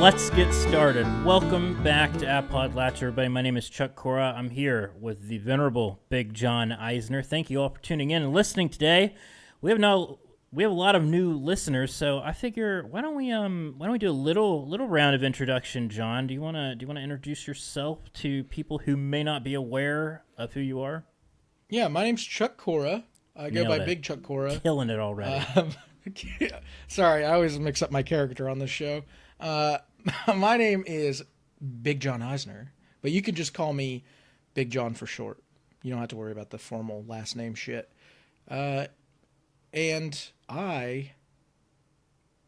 Let's get started. Welcome back to Appodlachia, everybody. My name is Chuck Cora. I'm here with the venerable Big John Eisner. Thank you all for tuning in and listening today. We have a lot of new listeners, so I figure why don't we do a little round of introduction, John? Do you wanna introduce yourself to people who may not be aware of who you are? Yeah, my name's Chuck Cora. I go by Big Chuck Cora. Killing it already. Sorry, I always mix up my character on this show. My name is Big John Eisner, but you can just call me Big John for short. You don't have to worry about the formal last name shit. And I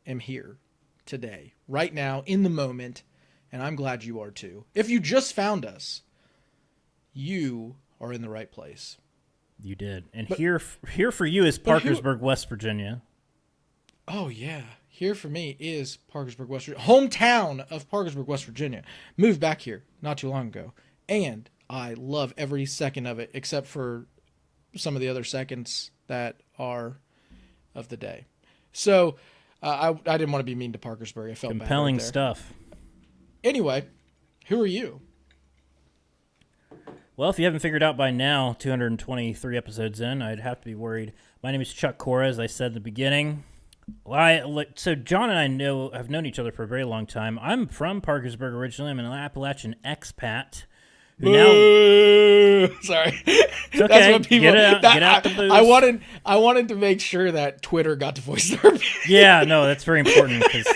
am here today, right now, in the moment, and I'm glad you are too. If you just found us, you are in the right place. You did. And here for you is Parkersburg, West Virginia. Oh, yeah. Here for me is Parkersburg, West Virginia. Hometown of Parkersburg, West Virginia. Moved back here not too long ago. And I love every second of it, except for some of the other seconds that are of the day. So I didn't want to be mean to Parkersburg. I felt compelling bad right stuff. Anyway, who are you? Well, if you haven't figured out by now, 223 episodes in, I'd have to be worried. My name is Chuck Cora, as I said at the beginning. So John and I have known each other for a very long time. I'm from Parkersburg originally. I'm an Appalachian expat. Sorry. It's okay. That's what people. Get out the booze. I wanted to make sure that Twitter got to voice their opinion. Yeah, no, that's very important because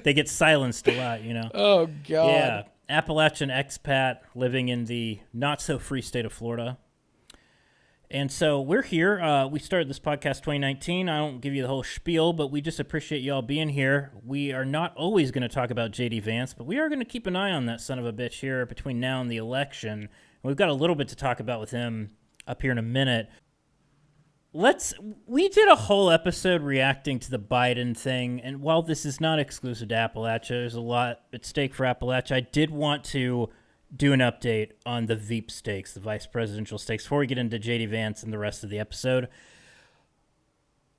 they get silenced a lot, you know. Oh God. Yeah, Appalachian expat living in the not so free state of Florida. And so we're here. We started this podcast 2019. I don't give you the whole spiel, but we just appreciate you all being here. We are not always going to talk about J.D. Vance, but we are going to keep an eye on that son of a bitch here between now and the election. And we've got a little bit to talk about with him up here in a minute. We did a whole episode reacting to the Biden thing, and while this is not exclusive to Appalachia, there's a lot at stake for Appalachia. I did want to do an update on the Veepstakes, the vice presidential stakes, before we get into J.D. Vance and the rest of the episode.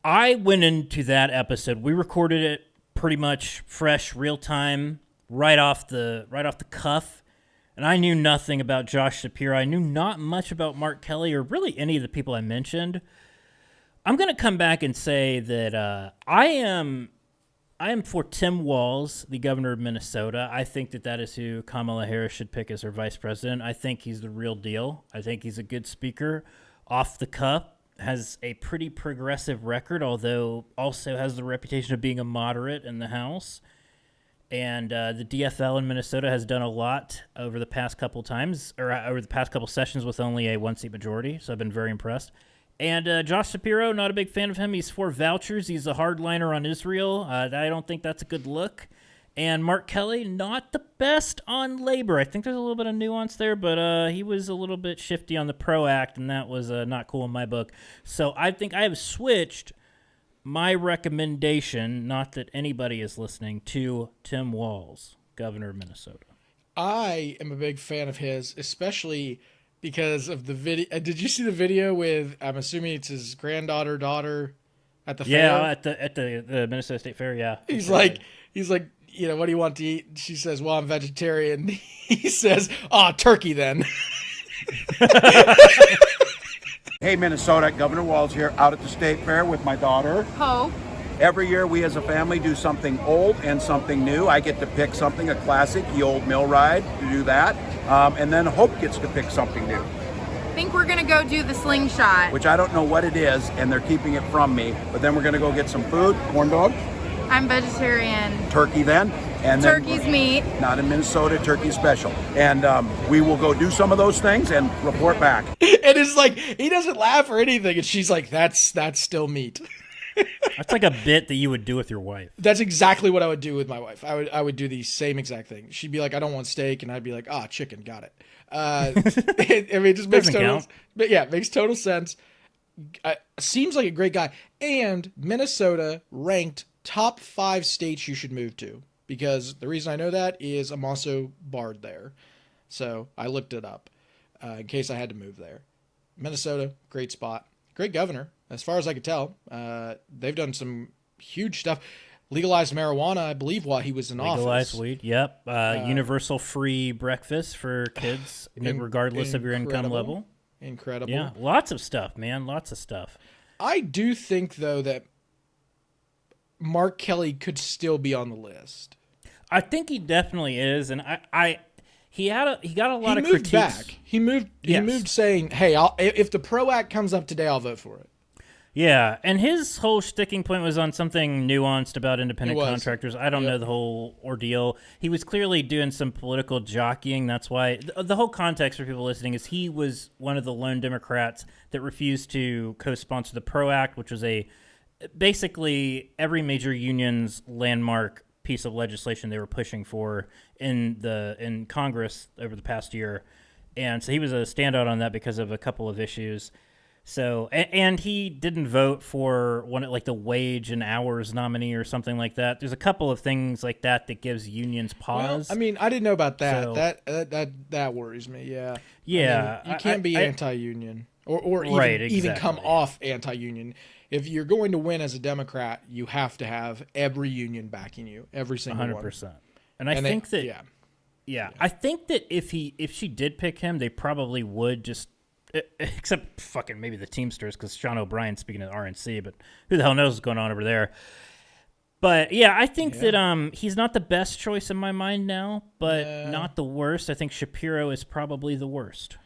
I went into that episode. We recorded it pretty much fresh, real time, right off the cuff, and I knew nothing about Josh Shapiro. I knew not much about Mark Kelly or really any of the people I mentioned. I'm going to come back and say that I am for Tim Walz, the governor of Minnesota. I think that is who Kamala Harris should pick as her vice president. I think he's the real deal. I think he's a good speaker, off the cuff, has a pretty progressive record, although also has the reputation of being a moderate in the House. And the DFL in Minnesota has done a lot over the past couple times, or over the past couple sessions with only a one-seat majority, so I've been very impressed. And Josh Shapiro, not a big fan of him. He's for vouchers. He's a hardliner on Israel. I don't think that's a good look. And Mark Kelly, not the best on labor. I think there's a little bit of nuance there, but he was a little bit shifty on the PRO Act, and that was not cool in my book. So I think I have switched my recommendation, not that anybody is listening, to Tim Walz, governor of Minnesota. I am a big fan of his, especially because of the video. Did you see the video with, I'm assuming it's his daughter at the fair? Yeah, at the Minnesota State Fair, yeah. He's like, you know, what do you want to eat? She says, well, I'm vegetarian. He says, turkey then. Hey, Minnesota, Governor Walz here, out at the State Fair with my daughter. Hope. Every year we as a family do something old and something new. I get to pick something, a classic, the old mill ride, to do that. And then Hope gets to pick something new. I think we're going to go do the slingshot. Which I don't know what it is, and they're keeping it from me. But then we're going to go get some food, corn dog. I'm vegetarian. Turkey then. And Turkey's then, meat. Not in Minnesota, turkey special. And we will go do some of those things and report back. And it's like, he doesn't laugh or anything. And she's like, that's still meat. That's like a bit that you would do with your wife. That's exactly what I would do with my wife. I would do the same exact thing. She'd be like, I don't want steak. And I'd be like, chicken, got it. It just makes makes total sense. Seems like a great guy. And Minnesota ranked top 5 states you should move to. Because the reason I know that is I'm also barred there. So I looked it up in case I had to move there. Minnesota, great spot. Great governor, as far as I could tell. They've done some huge stuff. legalized marijuana, I believe, while he was in office. Legalized weed, yep. Universal free breakfast for kids, regardless of your income level. Incredible. Yeah, lots of stuff, man. Lots of stuff. I do think, though, that Mark Kelly could still be on the list. I think he definitely is, and he got a lot of critiques. Back. He moved saying, "Hey, if the PRO Act comes up today, I'll vote for it." Yeah, and his whole sticking point was on something nuanced about independent contractors. I don't know the whole ordeal. He was clearly doing some political jockeying. That's why the whole context for people listening is he was one of the lone Democrats that refused to co-sponsor the PRO Act, which was basically every major union's landmark piece of legislation they were pushing for in Congress over the past year. And so he was a standout on that because of a couple of issues. So, and he didn't vote for the wage and hours nominee or something like that. There's a couple of things like that gives unions pause. Well, I mean, I didn't know about that. So, that worries me. Yeah. Yeah. I mean, you can't be anti-union or even come off anti-union. If you're going to win as a Democrat, you have to have every union backing you, every single 100%. one. And I think I think that if she did pick him, they probably would just. Except fucking maybe the Teamsters, because Sean O'Brien's speaking of the RNC, but who the hell knows what's going on over there. But yeah, I think that he's not the best choice in my mind now, but not the worst. I think Shapiro is probably the worst.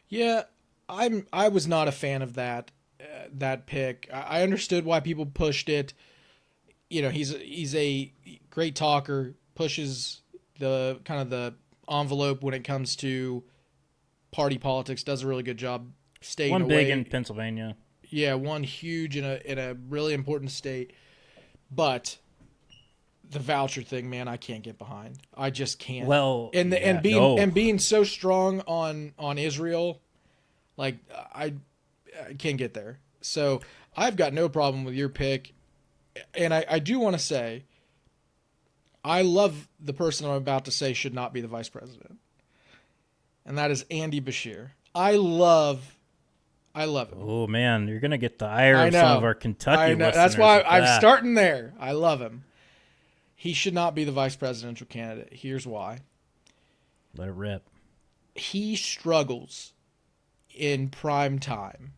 Yeah, I was not a fan of that pick. I understood why people pushed it. You know, he's a great talker, pushes the kind of the envelope when it comes to party politics, does a really good job staying away. One big in Pennsylvania. Yeah, one huge in a really important state. But the voucher thing, man, I can't get behind. I just can't. Well, and being so strong on Israel, like I can't get there. So I've got no problem with your pick. And I do want to say, I love the person I'm about to say should not be the vice president. And that is Andy Beshear. I love him. Oh, man, you're going to get the ire of some of our Kentucky listeners. That's why I'm starting there. I love him. He should not be the vice presidential candidate. Here's why. Let it rip. He struggles in prime time.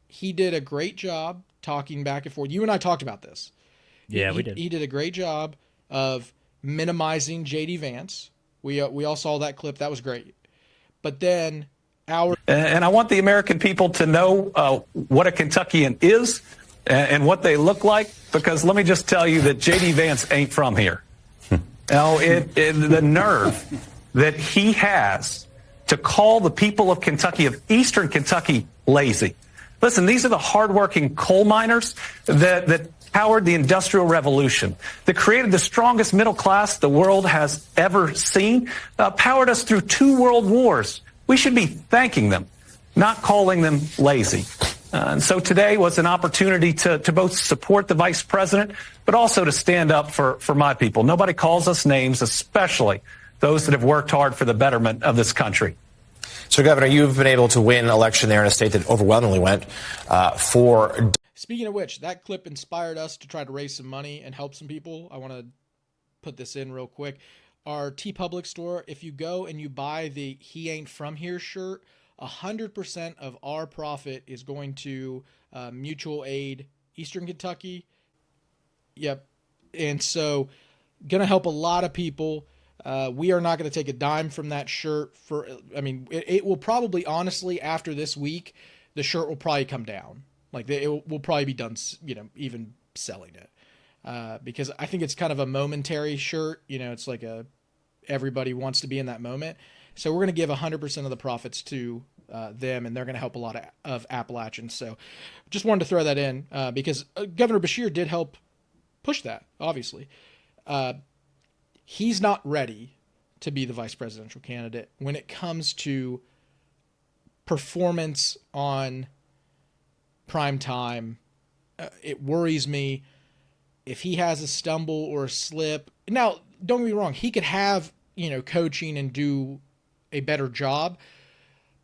He did a great job talking back and forth. You and I talked about this. Yeah, we did. He did a great job of minimizing J.D. Vance. We all saw that clip. That was great. But then And I want the American people to know what a Kentuckian is and what they look like, because let me just tell you that J.D. Vance ain't from here. Now, the nerve that he has to call the people of Kentucky, of Eastern Kentucky, lazy. Listen, these are the hardworking coal miners that powered the Industrial Revolution, that created the strongest middle class the world has ever seen, powered us through 2 world wars. We should be thanking them, not calling them lazy. And so today was an opportunity to both support the vice president, but also to stand up for my people. Nobody calls us names, especially those that have worked hard for the betterment of this country. So, Governor, you've been able to win election there in a state that overwhelmingly went for... Speaking of which, that clip inspired us to try to raise some money and help some people. I want to put this in real quick. Our TeePublic store, if you go and you buy the He Ain't From Here shirt, 100% of our profit is going to mutual aid Eastern Kentucky. Yep. And so going to help a lot of people. We are not going to take a dime from that shirt. It will probably, honestly, after this week, the shirt will probably come down. Like, it will probably be done, even selling it. Because I think it's kind of a momentary shirt. It's like everybody wants to be in that moment. So we're going to give 100% of the profits to them, and they're going to help a lot of Appalachians. So just wanted to throw that in because Governor Beshear did help push that, obviously. He's not ready to be the vice presidential candidate when it comes to performance on prime time. It worries me if he has a stumble or a slip. Now, don't get me wrong. He could have, coaching and do a better job,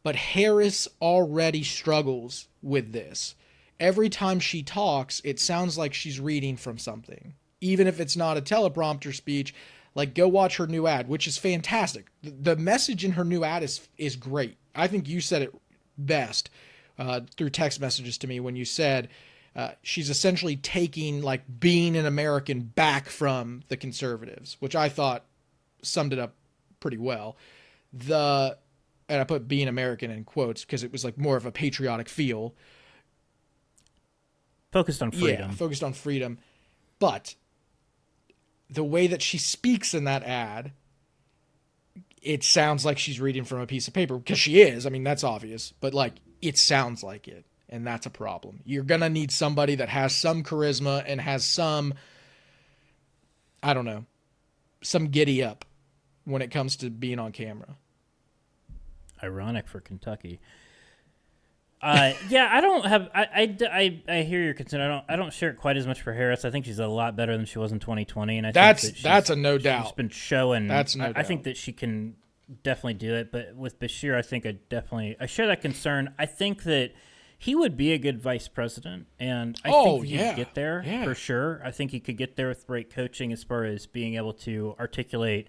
but Harris already struggles with this. Every time she talks, it sounds like she's reading from something. even if it's not a teleprompter speech, like go watch her new ad, which is fantastic. The message in her new ad is great. I think you said it best through text messages to me when you said she's essentially taking like being an American back from the conservatives, which I thought summed it up pretty well. And I put being American in quotes because it was like more of a patriotic feel. Focused on freedom. Yeah, focused on freedom. But the way that she speaks in that ad, it sounds like she's reading from a piece of paper, because she is. I mean, that's obvious. But like, it sounds like it. And that's a problem. You're going to need somebody that has some charisma and has some, I don't know, some giddy up when it comes to being on camera. Ironic for Kentucky. Yeah, I don't have. I hear your concern. I don't share it quite as much for Harris. I think she's a lot better than she was in 2020, and that's a no doubt. She's been showing. That's no doubt. I think that she can definitely do it. But with Beshear, I think I share that concern. I think that he would be a good vice president, and I think he could get there for sure. I think he could get there with the right coaching as far as being able to articulate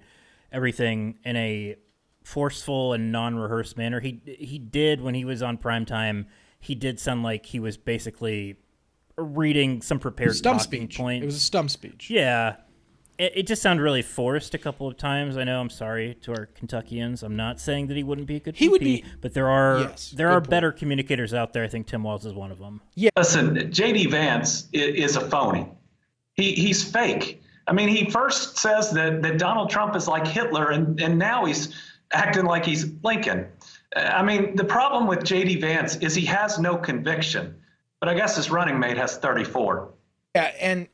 everything in a forceful and non-rehearsed manner. He did when he was on primetime. He did sound like he was basically reading some prepared stump talking speech. point. It was a stump speech. Yeah. It just sounded really forced a couple of times. I know. I'm sorry to our Kentuckians. I'm not saying that he wouldn't be a good would be, but there are point. better communicators out there. I think Tim Walz is one of them. Yeah. Listen, J.D. Vance is a phony. He's fake. I mean, he first says that Donald Trump is like Hitler, and now he's acting like he's Lincoln. I mean, the problem with J.D. Vance is he has no conviction, but I guess his running mate has 34. Yeah, and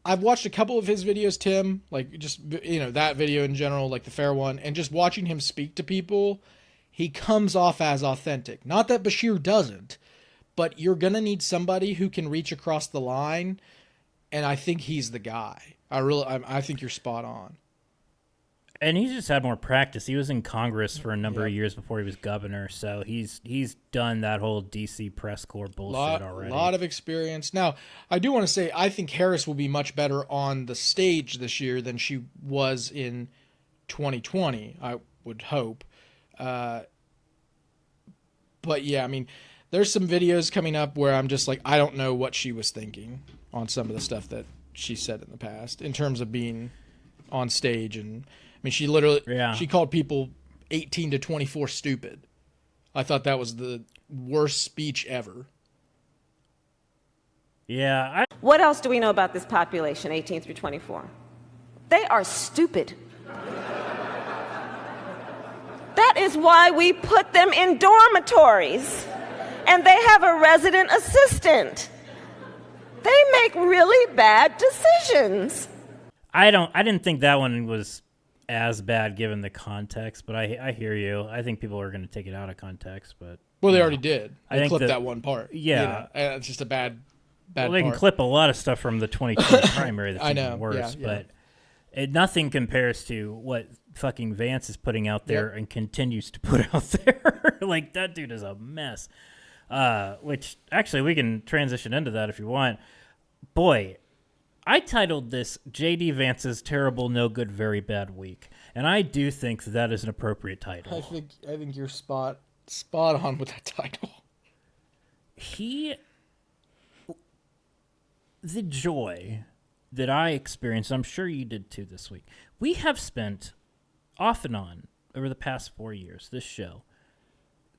I've watched a couple of his videos, Tim, like just, that video in general, like the fair one, and just watching him speak to people, he comes off as authentic. Not that Beshear doesn't, but you're going to need somebody who can reach across the line, and I think he's the guy. I think you're spot on. And he's just had more practice. He was in Congress for a number of years before he was governor, so he's done that whole D.C. press corps bullshit already. A lot of experience. Now, I do want to say I think Harris will be much better on the stage this year than she was in 2020, I would hope. But yeah, I mean, there's some videos coming up where I'm just like, I don't know what she was thinking on some of the stuff that she said in the past in terms of being on stage. And I mean, she literally she called people 18 to 24 stupid. I thought that was the worst speech ever. Yeah. What else do we know about this population, 18 through 24? They are stupid. That is why we put them in dormitories, and they have a resident assistant. They make really bad decisions. I didn't think that one was as bad given the context, but I hear you. I think people are going to take it out of context, but they already did. They clipped that that one part. Yeah, it's just a bad. Well, they can clip a lot of stuff from the 2020 primary that's even worse, yeah. But nothing compares to what fucking Vance is putting out there and continues to put out there. Like, that dude is a mess. Which actually we can transition into that if you want. Boy, I titled this J.D. Vance's Terrible, No Good, Very Bad Week, and I do think that is an appropriate title. I think you're spot on with that title. The joy that I experienced, I'm sure you did too this week. We have spent off and on over the past 4 years, this show,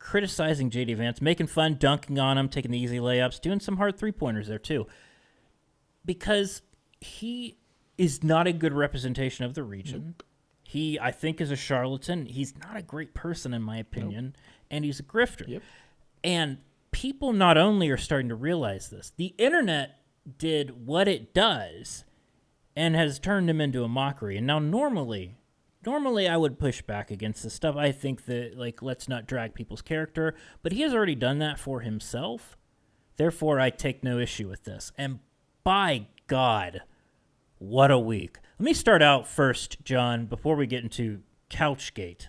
criticizing J.D. Vance, making fun, dunking on him, taking the easy layups, doing some hard three-pointers there too. Because he is not a good representation of the region. He, I think, is a charlatan. He's not a great person, in my opinion, and he's a grifter. Yep. And people not only are starting to realize this, the internet did what it does and has turned him into a mockery. And now normally I would push back against this stuff. I think that, like, let's not drag people's character. But he has already done that for himself. Therefore, I take no issue with this. And by God, what a week. Let me start out first, John, before we get into Couchgate,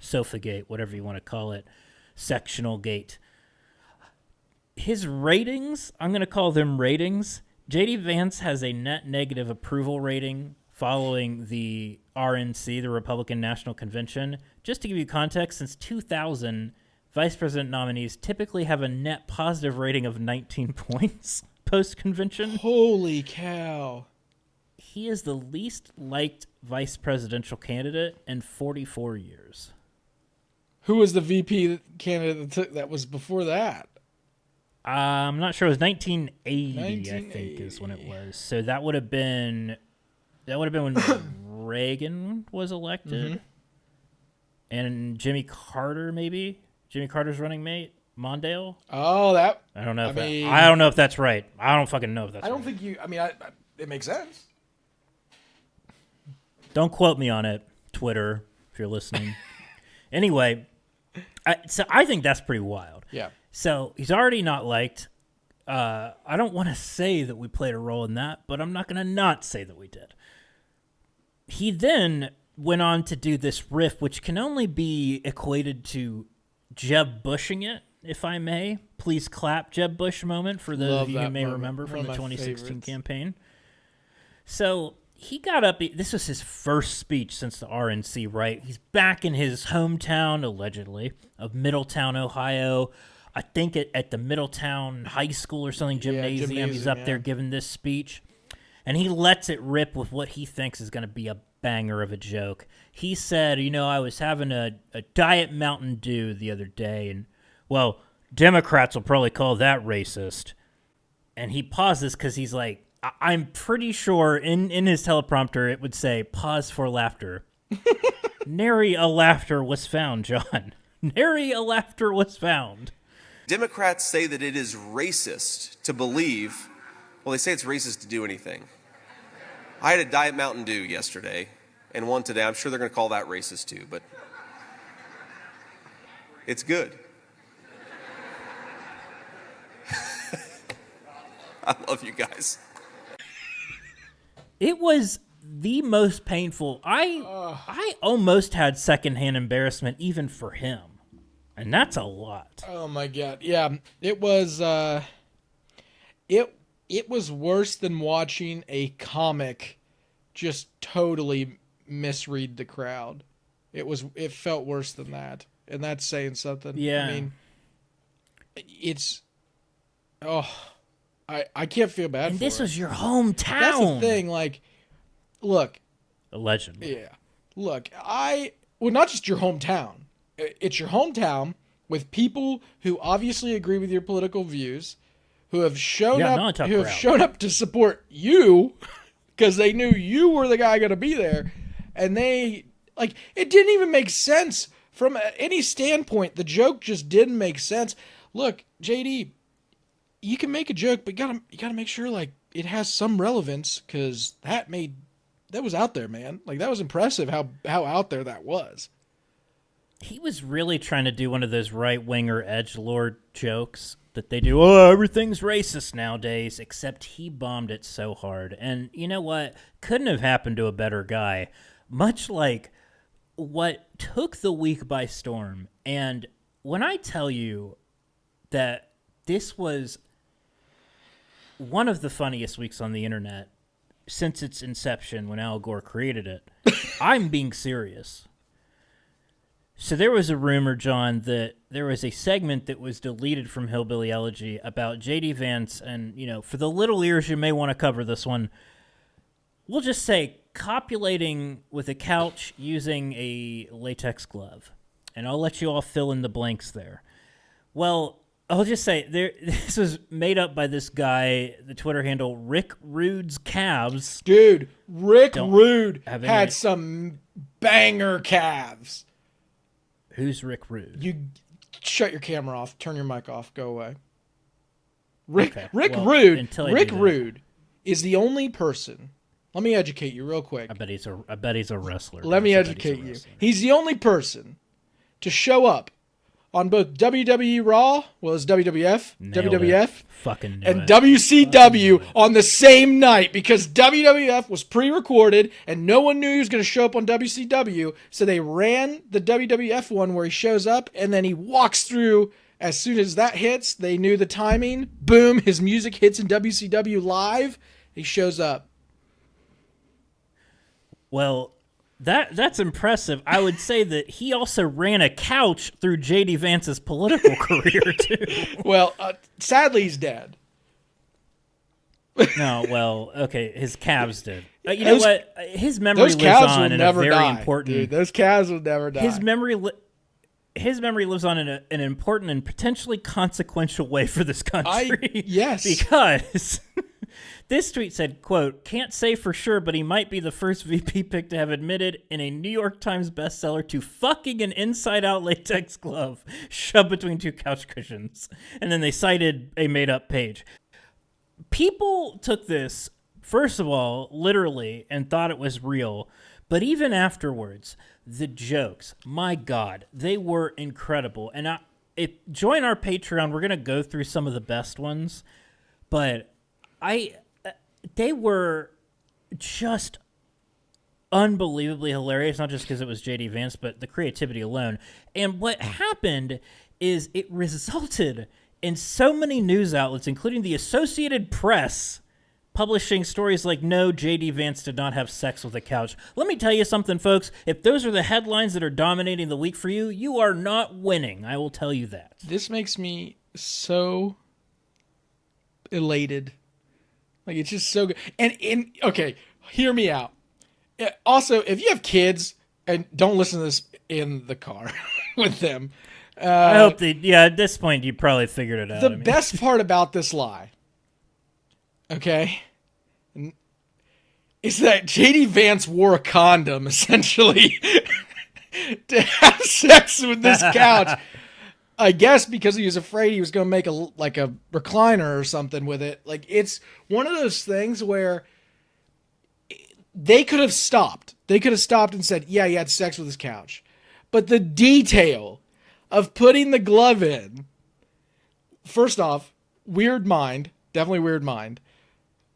Sofagate, whatever you want to call it, Sectional Gate. His ratings, I'm going to call them ratings, JD Vance has a net negative approval rating following the RNC, the Republican National Convention. Just to give you context, since 2000, vice president nominees typically have a net positive rating of 19 points post-convention. Holy cow. He is the least liked vice presidential candidate in 44 years. Who was the VP candidate that was before that? I'm not sure. It was 1980, I think, is when it was. So that would have been when Reagan was elected, and Jimmy Carter, maybe Jimmy Carter's running mate, Mondale. Oh, that I don't know. I don't know if that's right. I don't fucking know if that's. I don't right. think you. I mean, it makes sense. Don't quote me on it, Twitter, if you're listening. Anyway, so I think that's pretty wild. Yeah. So he's already not liked. I don't want to say that we played a role in that, but I'm not going to not say that we did. He then went on to do this riff, which can only be equated to Jeb Bushing it, if I may. Please clap, Jeb Bush moment for those of you who may remember from the 2016 campaign. So he got up. This was his first speech since the RNC, right? He's back in his hometown, allegedly, of Middletown, Ohio. I think at the Middletown High School or something, gymnasium. He's up there giving this speech. And he lets it rip with what he thinks is going to be a banger of a joke. He said, I was having a Diet Mountain Dew the other day, and, well, Democrats will probably call that racist. And he pauses because he's like, I'm pretty sure in his teleprompter it would say, pause for laughter. Nary a laughter was found, John. Nary a laughter was found. Democrats say that it is racist to believe, well, they say it's racist to do anything. I had a Diet Mountain Dew yesterday and one today. I'm sure they're going to call that racist too, but it's good. I love you guys. It was the most painful. I almost had secondhand embarrassment even for him. And that's a lot. Oh my God. Yeah. It was it was worse than watching a comic just totally misread the crowd. It felt worse than that. And that's saying something. Yeah. I mean, I can't feel bad and for this it. was your hometown. That's the thing, like, look. Allegedly. Yeah. Look, not just your hometown. It's your hometown with people who obviously agree with your political views, who have shown up to support you because they knew you were the guy going to be there, and it didn't even make sense from any standpoint. The joke just didn't make sense. Look, JD, you can make a joke, but you gotta make sure it has some relevance, because that was out there, man. That was impressive how out there that was. He was really trying to do one of those right-winger edgelord jokes that they do. Oh, everything's racist nowadays, except he bombed it so hard. And you know what? Couldn't have happened to a better guy. Much like what took the week by storm. And when I tell you that this was one of the funniest weeks on the internet since its inception when Al Gore created it, I'm being serious. So there was a rumor, John, that there was a segment that was deleted from Hillbilly Elegy about J.D. Vance, and, for the little ears, you may want to cover this one. We'll just say copulating with a couch using a latex glove. And I'll let you all fill in the blanks there. Well, I'll just say this was made up by this guy, the Twitter handle Rick Rude's Calves. Dude, Rick Rude had some banger calves. Who's Rick Rude? You shut your camera off, turn your mic off, go away. Rick Rude is the only person. Let me educate you real quick. I bet he's a wrestler. Let me educate you. He's the only person to show up on both WWE Raw, WWF, and WCW on the same night, because WWF was pre-recorded and no one knew he was going to show up on WCW, so they ran the WWF one where he shows up and then he walks through As soon as that hits, they knew the timing. Boom, his music hits in WCW live. He shows up. Well, that's impressive. I would say that he also ran a couch through J.D. Vance's political career, too. Well, sadly, he's dead. No, well, okay, his calves did. You know what? His memory lives on in a very important... Dude, those calves will never die. His memory lives on in an important and potentially consequential way for this country. Yes. Because this tweet said, quote, "Can't say for sure, but he might be the first VP pick to have admitted in a New York Times bestseller to fucking an inside-out latex glove shoved between two couch cushions." And then they cited a made-up page. People took this, first of all, literally, and thought it was real. But even afterwards, the jokes, my God, they were incredible. And join our Patreon. We're going to go through some of the best ones. But they were just unbelievably hilarious, not just because it was J.D. Vance, but the creativity alone. And what happened is it resulted in so many news outlets, including the Associated Press, publishing stories like, no, J.D. Vance did not have sex with a couch. Let me tell you something, folks. If those are the headlines that are dominating the week for you, you are not winning. I will tell you that. This makes me so elated. Like, it's just so good. And okay, hear me out. Also, if you have kids, and don't listen to this in the car with them. I hope at this point you probably figured it out. The best part about this lie, okay, is that J.D. Vance wore a condom, essentially, to have sex with this couch. I guess because he was afraid he was going to make a recliner or something with it. Like, it's one of those things where they could have stopped. They could have stopped and said, yeah, he had sex with his couch. But the detail of putting the glove in, first off, weird mind. Definitely weird mind.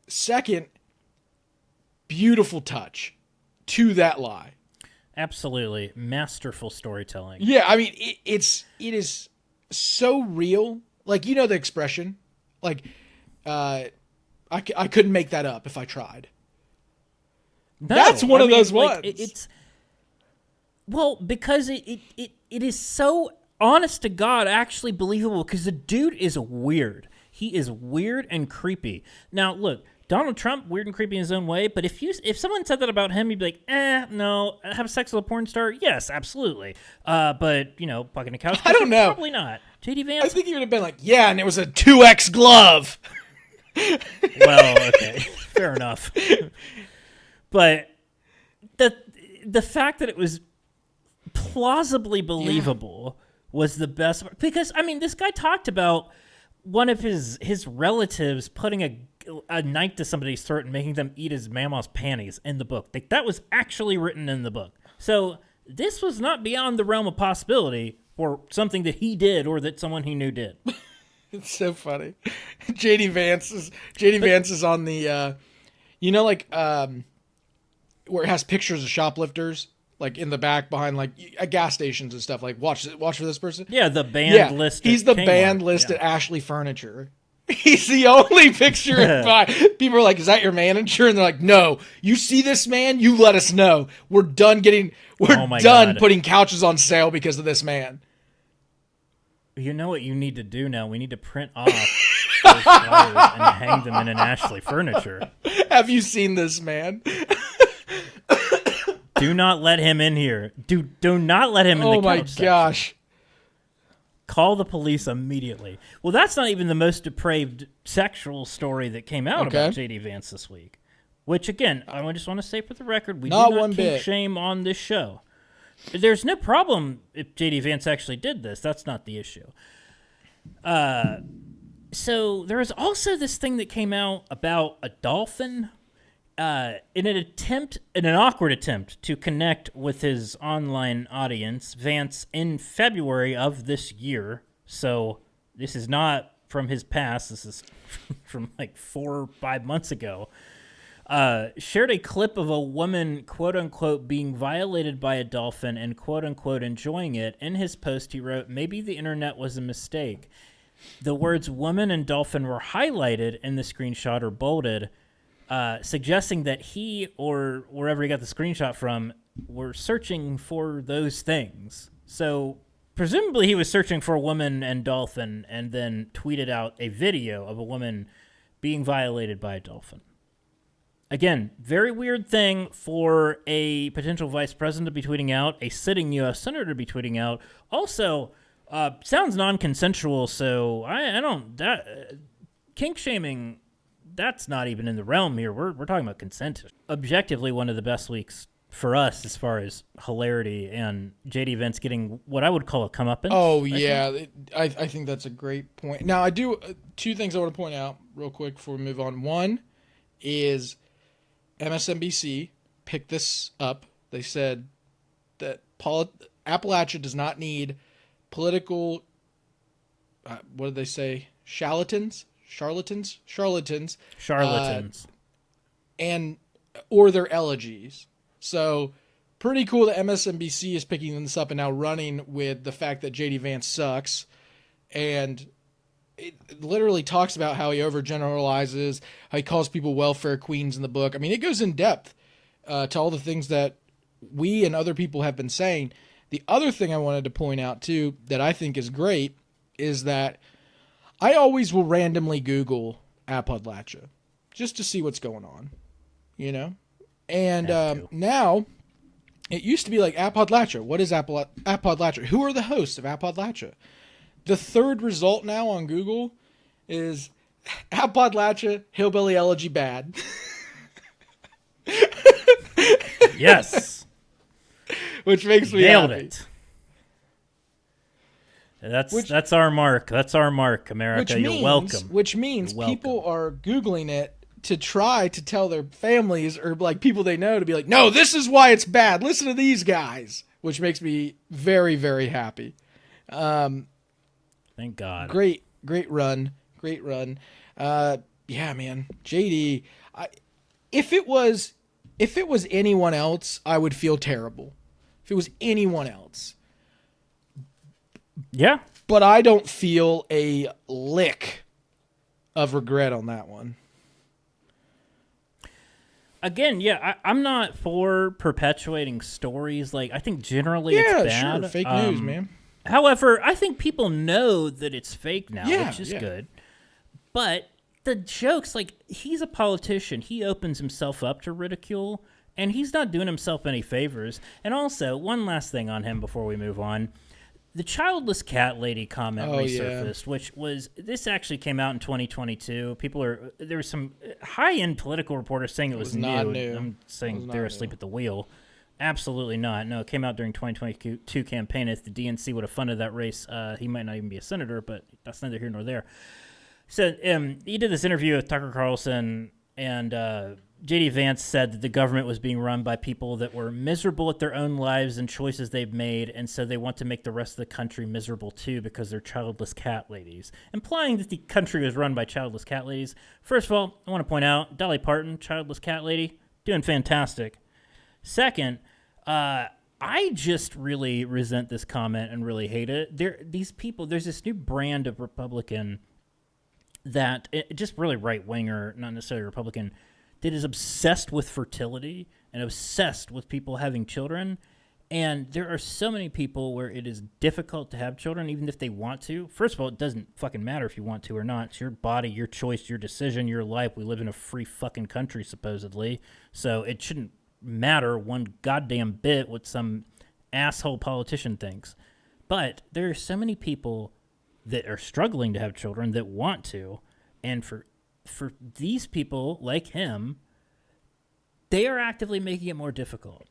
Second, beautiful touch to that lie. Absolutely. Masterful storytelling. Yeah, I mean, it is so real. Like, you know the expression? Like, I couldn't make that up if I tried. No, that's one of those ones. It's well, because it is so honest to God, actually believable, because the dude is weird. He is weird and creepy. Now, look, Donald Trump, weird and creepy in his own way, but if someone said that about him, you'd be like, no. Have sex with a porn star? Yes, absolutely. But, fucking a couch? I don't know. Probably not. J.D. Vance? I think he would have been like, yeah, and it was a 2X glove. Well, okay. Fair enough. But the fact that it was plausibly believable was the best part. Because, I mean, this guy talked about one of his relatives putting a knife to somebody's throat and making them eat his mama's panties in the book. Like, that was actually written in the book. So this was not beyond the realm of possibility for something that he did or that someone he knew did. It's so funny. J.D. Vance is on the, where it has pictures of shoplifters, like in the back behind, like at gas stations and stuff. Like, watch for this person. Yeah, the band list. He's the band list at Ashley Furniture. He's the only picture. People are like, "Is that your manager?" And they're like, "No. You see this man? You let us know. We're done putting couches on sale because of this man." You know what you need to do now? We need to print off those flyers and hang them in an Ashley Furniture. Have you seen this man? Do not let him in here. Do not let him in the couch section. Oh my gosh. Call the police immediately. Well, that's not even the most depraved sexual story that came out about J.D. Vance this week. Which, again, I just want to say for the record, we do not kink shame on this show. There's no problem if J.D. Vance actually did this. That's not the issue. So there was also this thing that came out about a dolphin in an awkward attempt to connect with his online audience. Vance, in February of this year, so this is not from his past, this is from like 4 or 5 months ago, shared a clip of a woman, quote unquote, being violated by a dolphin and quote unquote enjoying it. In his post, he wrote, "Maybe the internet was a mistake." The words woman and dolphin were highlighted in the screenshot or bolded, suggesting that he or wherever he got the screenshot from were searching for those things. So presumably he was searching for a woman and dolphin and then tweeted out a video of a woman being violated by a dolphin. Again, very weird thing for a potential vice president to be tweeting out, a sitting U.S. senator to be tweeting out. Also, sounds non-consensual, so I don't... kink shaming, that's not even in the realm here. We're talking about consent. Objectively, one of the best weeks for us as far as hilarity and JD Vance getting what I would call a comeuppance. Oh, yeah. I think that's a great point. Now, I do... two things I want to point out real quick before we move on. One is MSNBC picked this up. They said that Appalachia does not need political... what did they say? Charlatans, and or their elegies. So pretty cool that MSNBC is picking this up and now running with the fact that JD Vance sucks, and it literally talks about how he overgeneralizes, how he calls people welfare queens in the book. I mean, it goes in depth to all the things that we and other people have been saying. The other thing I wanted to point out too that I think is great is that I always will randomly Google Appodlachia just to see what's going on, you know? And now, it used to be like Appodlachia. What is Appodlachia? Who are the hosts of Appodlachia? The third result now on Google is Appodlachia, Hillbilly Elegy Bad. Yes. Which makes me nailed happy. It. That's our mark. That's our mark, America. You're welcome. Which means people are Googling it to try to tell their families or like people they know to be like, no, this is why it's bad. Listen to these guys, which makes me very, very happy. Thank God. Great run. Yeah, man. JD, if it was anyone else, I would feel terrible. If it was anyone else. Yeah. But I don't feel a lick of regret on that one. Again, yeah, I'm not for perpetuating stories. Like, I think generally it's bad. Yeah, sure. Fake news, man. However, I think people know that it's fake now, which is good. But the jokes, like, he's a politician. He opens himself up to ridicule, and he's not doing himself any favors. And also, one last thing on him before we move on. The childless cat lady comment resurfaced, which was, this actually came out in 2022. There were some high-end political reporters saying it was new. I'm saying they're asleep at the wheel. Absolutely not. No, it came out during 2022 campaign. If the DNC would have funded that race, he might not even be a senator, but that's neither here nor there. So he did this interview with Tucker Carlson, and J.D. Vance said that the government was being run by people that were miserable at their own lives and choices they've made, and so they want to make the rest of the country miserable too because they're childless cat ladies, implying that the country was run by childless cat ladies. First of all, I want to point out, Dolly Parton, childless cat lady, doing fantastic. Second, I just really resent this comment and really hate it. These people, there's this new brand of Republican that, just really right-winger, not necessarily Republican, that is obsessed with fertility and obsessed with people having children. And there are so many people where it is difficult to have children, even if they want to. First of all, it doesn't fucking matter if you want to or not. It's your body, your choice, your decision, your life. We live in a free fucking country, supposedly. So it shouldn't matter one goddamn bit what some asshole politician thinks. But there are so many people that are struggling to have children that want to. And for these people like him, they are actively making it more difficult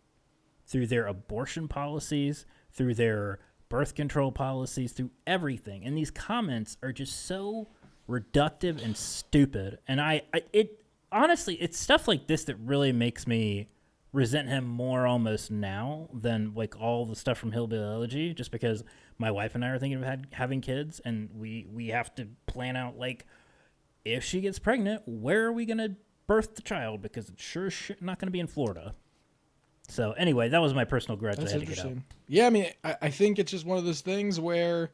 through their abortion policies, through their birth control policies, through everything. And these comments are just so reductive and stupid. And honestly, it's stuff like this that really makes me resent him more almost now than like all the stuff from Hillbilly Elegy, just because my wife and I are thinking of having kids, and we have to plan out, like, if she gets pregnant, where are we going to birth the child because it's sure as shit not going to be in Florida. So anyway, that was my personal grudge. That's I had to get out. interesting. Yeah, I mean, I think it's just one of those things where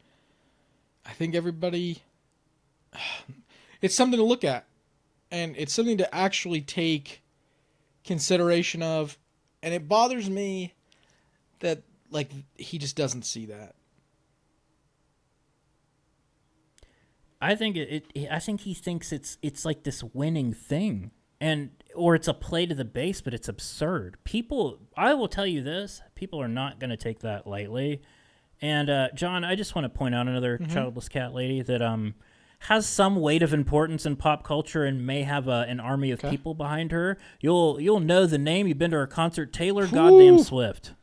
I think everybody, it's something to look at, and it's something to actually take consideration of, and it bothers me that, like, he just doesn't see that. I think I think he thinks it's like this winning thing, or it's a play to the base, but it's absurd. People, I will tell you this: people are not going to take that lightly. And John, I just want to point out another childless cat lady that has some weight of importance in pop culture and may have an army of people behind her. You'll know the name. You've been to her concert, Taylor Goddamn Swift.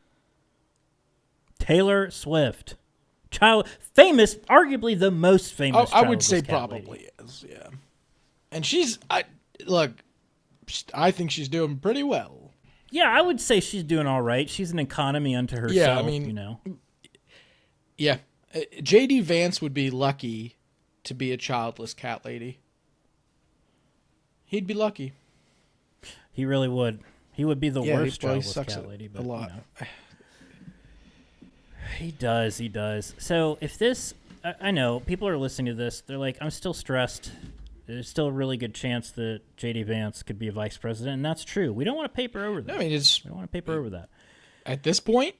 Taylor Swift. Famous, arguably the most famous. I would say cat probably lady. is, yeah. And I think she's doing pretty well. Yeah, I would say she's doing all right. She's an economy unto herself. Yeah, I mean, you know. Yeah, JD Vance would be lucky to be a childless cat lady. He'd be lucky. He really would. He would be the worst he childless sucks cat lady. But, a lot. You know. He does. So if this, I know, people are listening to this, they're like, I'm still stressed. There's still a really good chance that J.D. Vance could be a vice president, and that's true. We don't want to paper over that. I mean, we don't want to paper over that. At this point,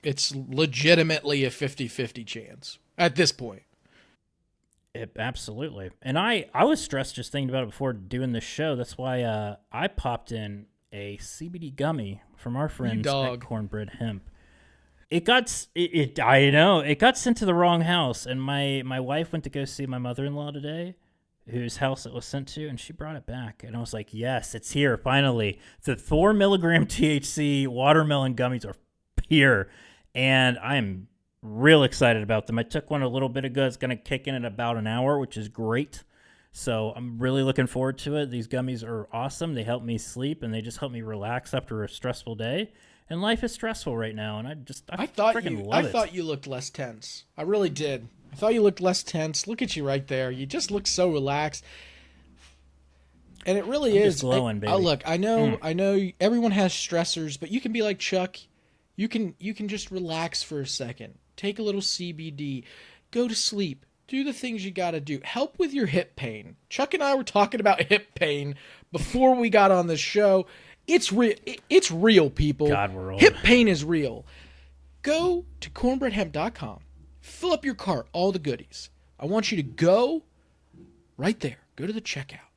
it's legitimately a 50-50 chance. At this point. Absolutely. And I was stressed just thinking about it before doing this show. That's why I popped in a CBD gummy from our friends at Cornbread Hemp. It got sent to the wrong house, and my wife went to go see my mother-in-law today, whose house it was sent to, and she brought it back, and I was like, yes, it's here finally. The 4 milligram THC watermelon gummies are here, and I'm real excited about them. I took one a little bit ago. It's going to kick in about an hour, which is great. So I'm really looking forward to it. These gummies are awesome. They help me sleep, and they just help me relax after a stressful day. And life is stressful right now, and I thought you looked less tense. I really did. I thought you looked less tense. Look at you right there. You just look so relaxed. And it really is. Just glowing, baby. Look, I know everyone has stressors, but you can be like Chuck. You can just relax for a second. Take a little CBD. Go to sleep. Do the things you got to do. Help with your hip pain. Chuck and I were talking about hip pain before we got on this show. It's real. It's real, people. God, we're old. Hip pain is real. Go to cornbreadhemp.com. Fill up your cart, all the goodies. I want you to go right there. Go to the checkout.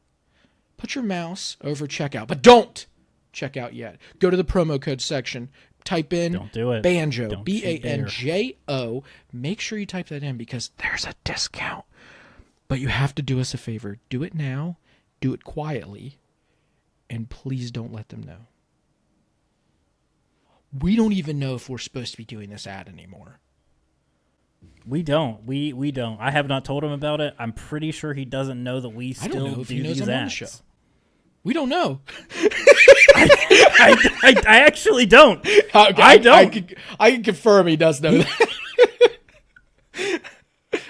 Put your mouse over checkout, but don't check out yet. Go to the promo code section. Type in Don't do it. Banjo, Don't you dare. BANJO. Make sure you type that in because there's a discount. But you have to do us a favor. Do it now. Do it quietly. And please don't let them know. We don't even know if we're supposed to be doing this ad anymore. We don't. We don't. I have not told him about it. I'm pretty sure he doesn't know that we still I don't know if do he knows these I'm ads. on the show. We don't know. I actually don't. Okay, I don't. I can confirm he does know that.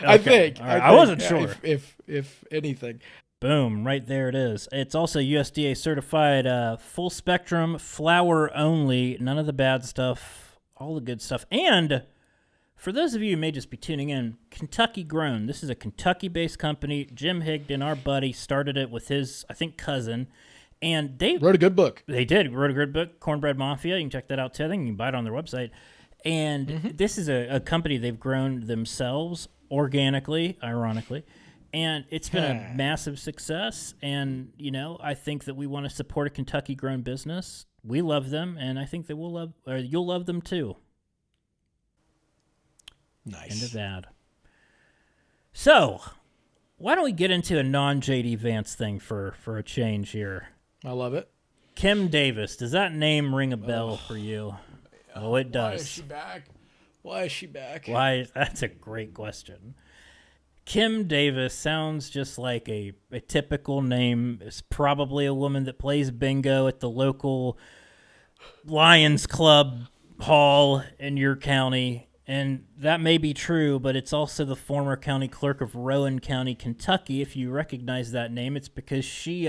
I think. Right. I wasn't sure. If anything. Boom, right there it is. It's also USDA certified, full spectrum, flower only, none of the bad stuff, all the good stuff. And for those of you who may just be tuning in, Kentucky grown. This is a Kentucky-based company. Jim Higdon, our buddy, started it with his, I think, cousin. And they wrote a good book. They did. Wrote a good book, Cornbread Mafia. You can check that out too. I think you can buy it on their website. And this is a company they've grown themselves organically, ironically. And it's been a massive success. And, you know, I think that we want to support a Kentucky-grown business. We love them, and I think that you'll love them too. Nice. End of ad. So, why don't we get into a non-JD Vance thing for a change here? I love it. Kim Davis. Does that name ring a bell for you? Oh, it does. Why is she back? Why is she back? That's a great question. Kim Davis sounds just like a typical name. It's probably a woman that plays bingo at the local Lions Club hall in your county. And that may be true, but it's also the former county clerk of Rowan County, Kentucky. If you recognize that name, it's because she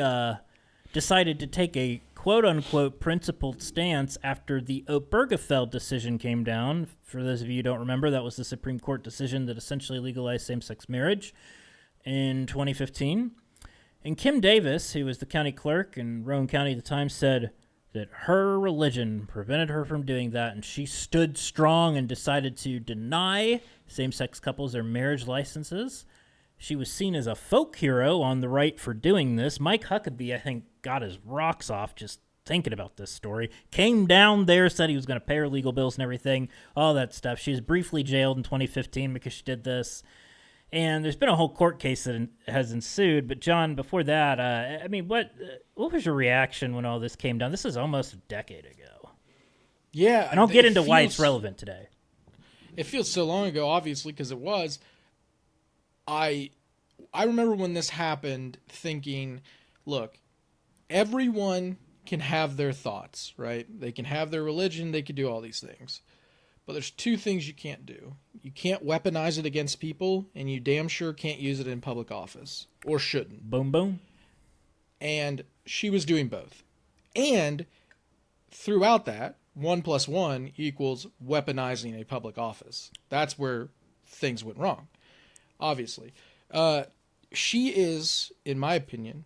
decided to take a quote-unquote principled stance after the Obergefell decision came down. For those of you who don't remember, that was the Supreme Court decision that essentially legalized same-sex marriage in 2015. And Kim Davis, who was the county clerk in Rowan County at the time, said that her religion prevented her from doing that, and she stood strong and decided to deny same-sex couples their marriage licenses. She was seen as a folk hero on the right for doing this. Mike Huckabee, I think, got his rocks off just thinking about this story. Came down there, said he was going to pay her legal bills and everything, all that stuff. She was briefly jailed in 2015 because she did this. And there's been a whole court case that has ensued. But, John, before that, I mean, what was your reaction when all this came down? This is almost a decade ago. Yeah. And I'll get into why it's relevant today. It feels so long ago, obviously, because it was. I remember when this happened thinking, look, everyone can have their thoughts, right? They can have their religion. They can do all these things. But there's two things you can't do. You can't weaponize it against people, and you damn sure can't use it in public office, or shouldn't. Boom, boom. And she was doing both. And throughout that, 1 + 1 equals weaponizing a public office. That's where things went wrong, obviously. She is, in my opinion,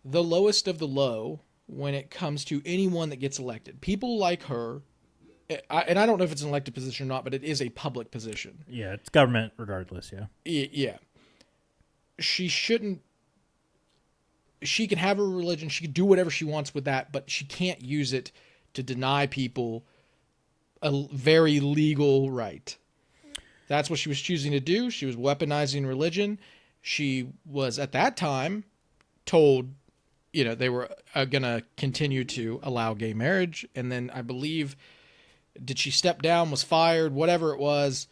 the lowest of the low when it comes to anyone that gets elected. People like her, and I don't know if it's an elected position or not, but it is a public position. Yeah, it's government regardless, yeah. Yeah. She shouldn't... She can have her religion, she can do whatever she wants with that, but she can't use it to deny people a very legal right. That's what she was choosing to do. She was weaponizing religion. She was, at that time, told, they were going to continue to allow gay marriage. And then I believe, did she step down, was fired, whatever it was.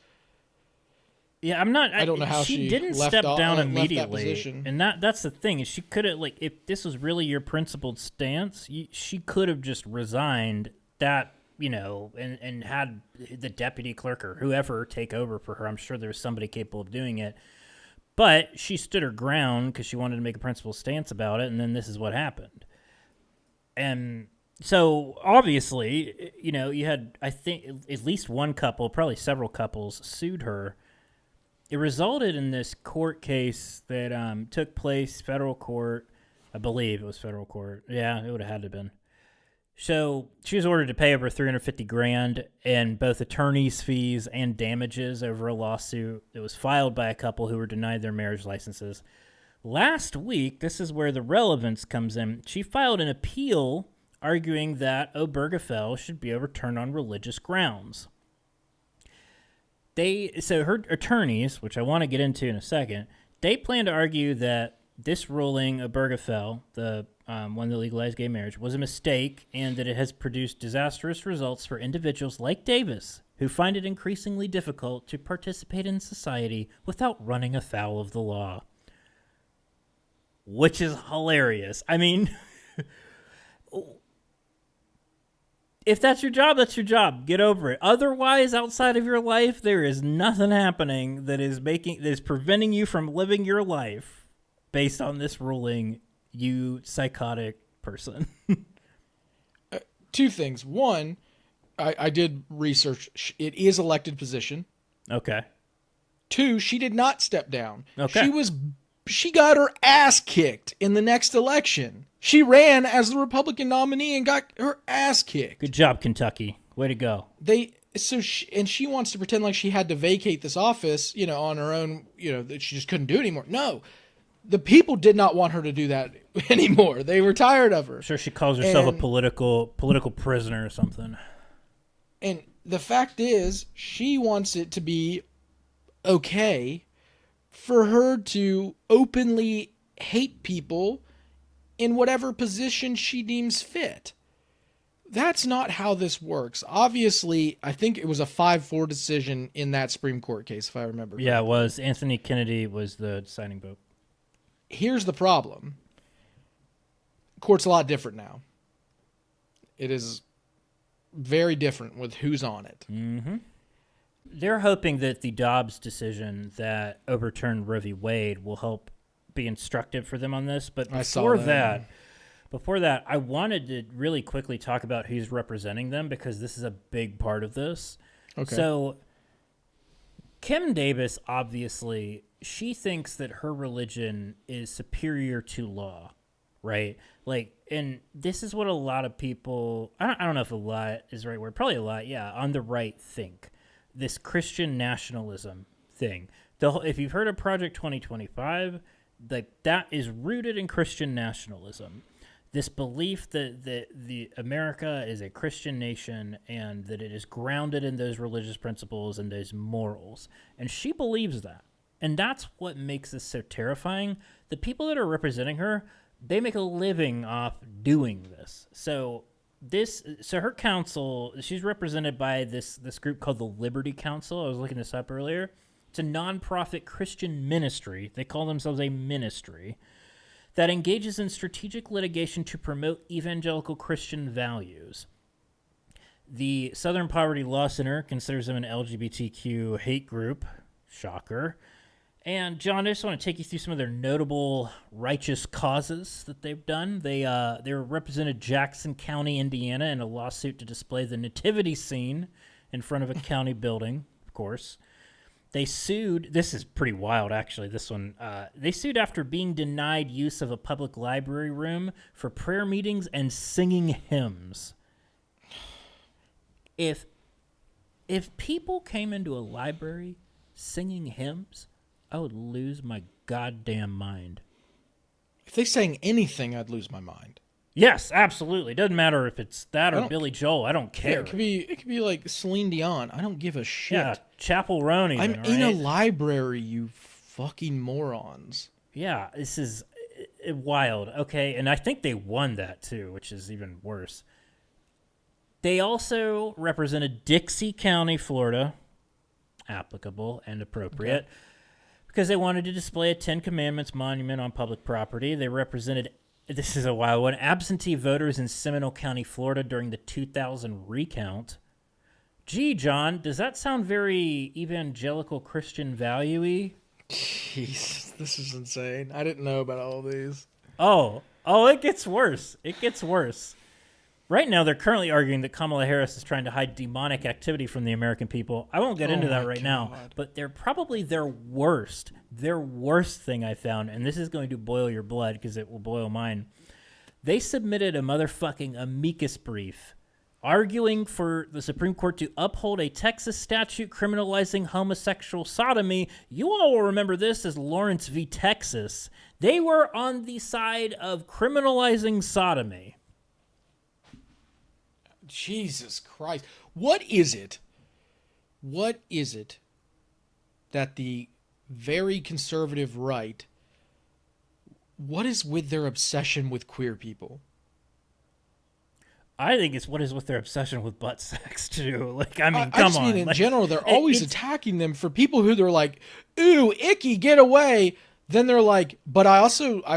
Yeah, I don't know how she didn't left step off, down left immediately. that position. And that's the thing, is she could have, if this was really your principled stance, she could have just resigned that, and had the deputy clerk or whoever take over for her. I'm sure there was somebody capable of doing it. But she stood her ground because she wanted to make a principled stance about it, and then this is what happened. And so, obviously, you had, I think, at least one couple, probably several couples, sued her. It resulted in this court case that took place, federal court. I believe it was federal court. Yeah, it would have had to have been. So she was ordered to pay over $350,000 in both attorney's fees and damages over a lawsuit that was filed by a couple who were denied their marriage licenses. Last week, this is where the relevance comes in. She filed an appeal arguing that Obergefell should be overturned on religious grounds. So her attorneys, which I want to get into in a second, they plan to argue that this ruling, Obergefell, the one that legalized gay marriage, was a mistake, and that it has produced disastrous results for individuals like Davis, who find it increasingly difficult to participate in society without running afoul of the law. Which is hilarious. I mean, if that's your job, that's your job. Get over it. Otherwise, outside of your life, there is nothing happening that is preventing you from living your life based on this ruling, you psychotic person. Two things. One, I did research. It is elected position. Okay. Two, she did not step down. Okay. She got her ass kicked in the next election. She ran as the Republican nominee and got her ass kicked. Good job, Kentucky. Way to go. She wants to pretend like she had to vacate this office, on her own, that she just couldn't do it anymore. No. The people did not want her to do that anymore. They were tired of her. I'm sure she calls herself a political prisoner or something. And the fact is, she wants it to be okay for her to openly hate people in whatever position she deems fit. That's not how this works. Obviously, I think it was a 5-4 decision in that Supreme Court case, if I remember correctly. Yeah, it was. Anthony Kennedy was the deciding vote. Here's the problem. Court's a lot different now. It is very different with who's on it. Mm-hmm. They're hoping that the Dobbs decision that overturned Roe v. Wade will help be instructive for them on this. But before that, I wanted to really quickly talk about who's representing them because this is a big part of this. Okay. So Kim Davis, obviously, she thinks that her religion is superior to law, right? Like, and this is what a lot of people, I don't know if a lot is the right word, probably a lot, yeah, on the right think. This Christian nationalism thing. If you've heard of Project 2025, that is rooted in Christian nationalism. This belief that the America is a Christian nation and that it is grounded in those religious principles and those morals. And she believes that. And that's what makes this so terrifying. The people that are representing her, they make a living off doing this. So her council, she's represented by this group called the Liberty Council. I was looking this up earlier. It's a nonprofit Christian ministry. They call themselves a ministry that engages in strategic litigation to promote evangelical Christian values. The Southern Poverty Law Center considers them an LGBTQ hate group. Shocker. And, John, I just want to take you through some of their notable righteous causes that they've done. They represented Jackson County, Indiana, in a lawsuit to display the nativity scene in front of a county building, of course. They sued, this is pretty wild, actually, this one. They sued after being denied use of a public library room for prayer meetings and singing hymns. If people came into a library singing hymns, I would lose my goddamn mind. If they sang anything, I'd lose my mind. Yes, absolutely. Doesn't matter if it's that or Billy Joel. I don't care. Yeah, it could be like Celine Dion. I don't give a shit. Yeah, Chapel Roan even, I'm in a library, you fucking morons. Yeah, this is wild. Okay, and I think they won that too, which is even worse. They also represented Dixie County, Florida, applicable and appropriate, because they wanted to display a Ten Commandments monument on public property. They represented, this is a wild one, absentee voters in Seminole County, Florida during the 2000 recount. Gee, John, does that sound very evangelical Christian value-y? Jeez, this is insane. I didn't know about all of these. Oh, it gets worse. It gets worse. Right now, they're currently arguing that Kamala Harris is trying to hide demonic activity from the American people. I won't get into that right now, but they're probably their worst thing I found, and this is going to boil your blood because it will boil mine. They submitted a motherfucking amicus brief arguing for the Supreme Court to uphold a Texas statute criminalizing homosexual sodomy. You all will remember this as Lawrence v. Texas. They were on the side of criminalizing sodomy. Jesus Christ. What is it that the very conservative right, what is with their obsession with queer people? I think it's what is with their obsession with butt sex, too. Like, I mean, I just mean in general, they're always attacking them for people who they're like, ooh, icky, get away. Then they're like, but I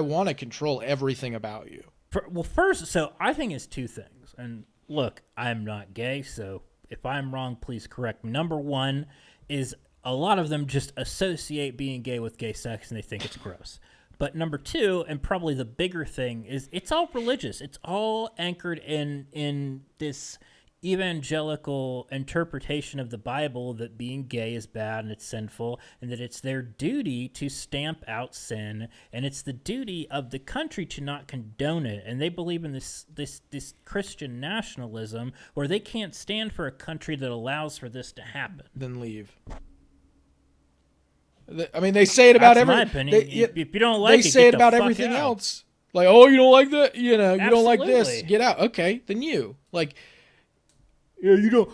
want to control everything about you. Well, first, so I think it's two things. And look, I'm not gay, so if I'm wrong, please correct me. Number one is a lot of them just associate being gay with gay sex and they think it's gross. But number two, and probably the bigger thing, is it's all religious. It's all anchored in this evangelical interpretation of the Bible that being gay is bad and it's sinful, and that it's their duty to stamp out sin, and it's the duty of the country to not condone it. And they believe in this Christian nationalism where they can't stand for a country that allows for this to happen. Then leave. I mean, they say it about my opinion. If you don't like it, they say get it about the fuck everything out. else. Like, oh, you don't like that? You know, you don't like this. Absolutely. Get out. Okay, then you. Like, yeah, you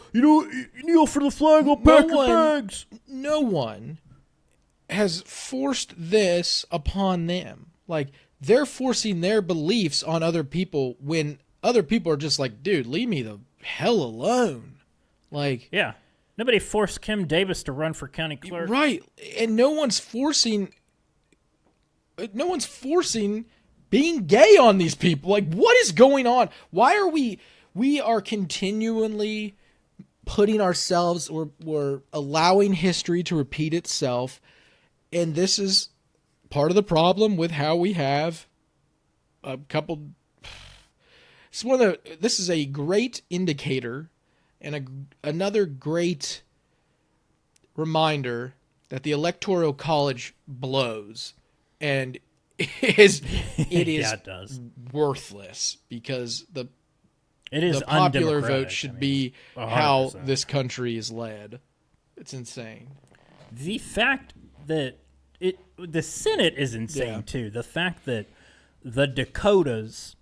kneel for the flag, I'll pack your bags. No one has forced this upon them. Like, they're forcing their beliefs on other people when other people are just like, dude, leave me the hell alone. Like, yeah. Nobody forced Kim Davis to run for county clerk. Right. And no one's forcing being gay on these people. Like, what is going on? Why are we are continually putting ourselves, or we're allowing history to repeat itself. And this is part of the problem with how we have a couple, This is a great indicator and another great reminder that the Electoral College blows, and it is Yeah, it does. worthless because the is popular undemocratic. vote should be 100%. how this country is led. It's insane. The fact that the Senate is insane Yeah. too. The fact that the Dakotas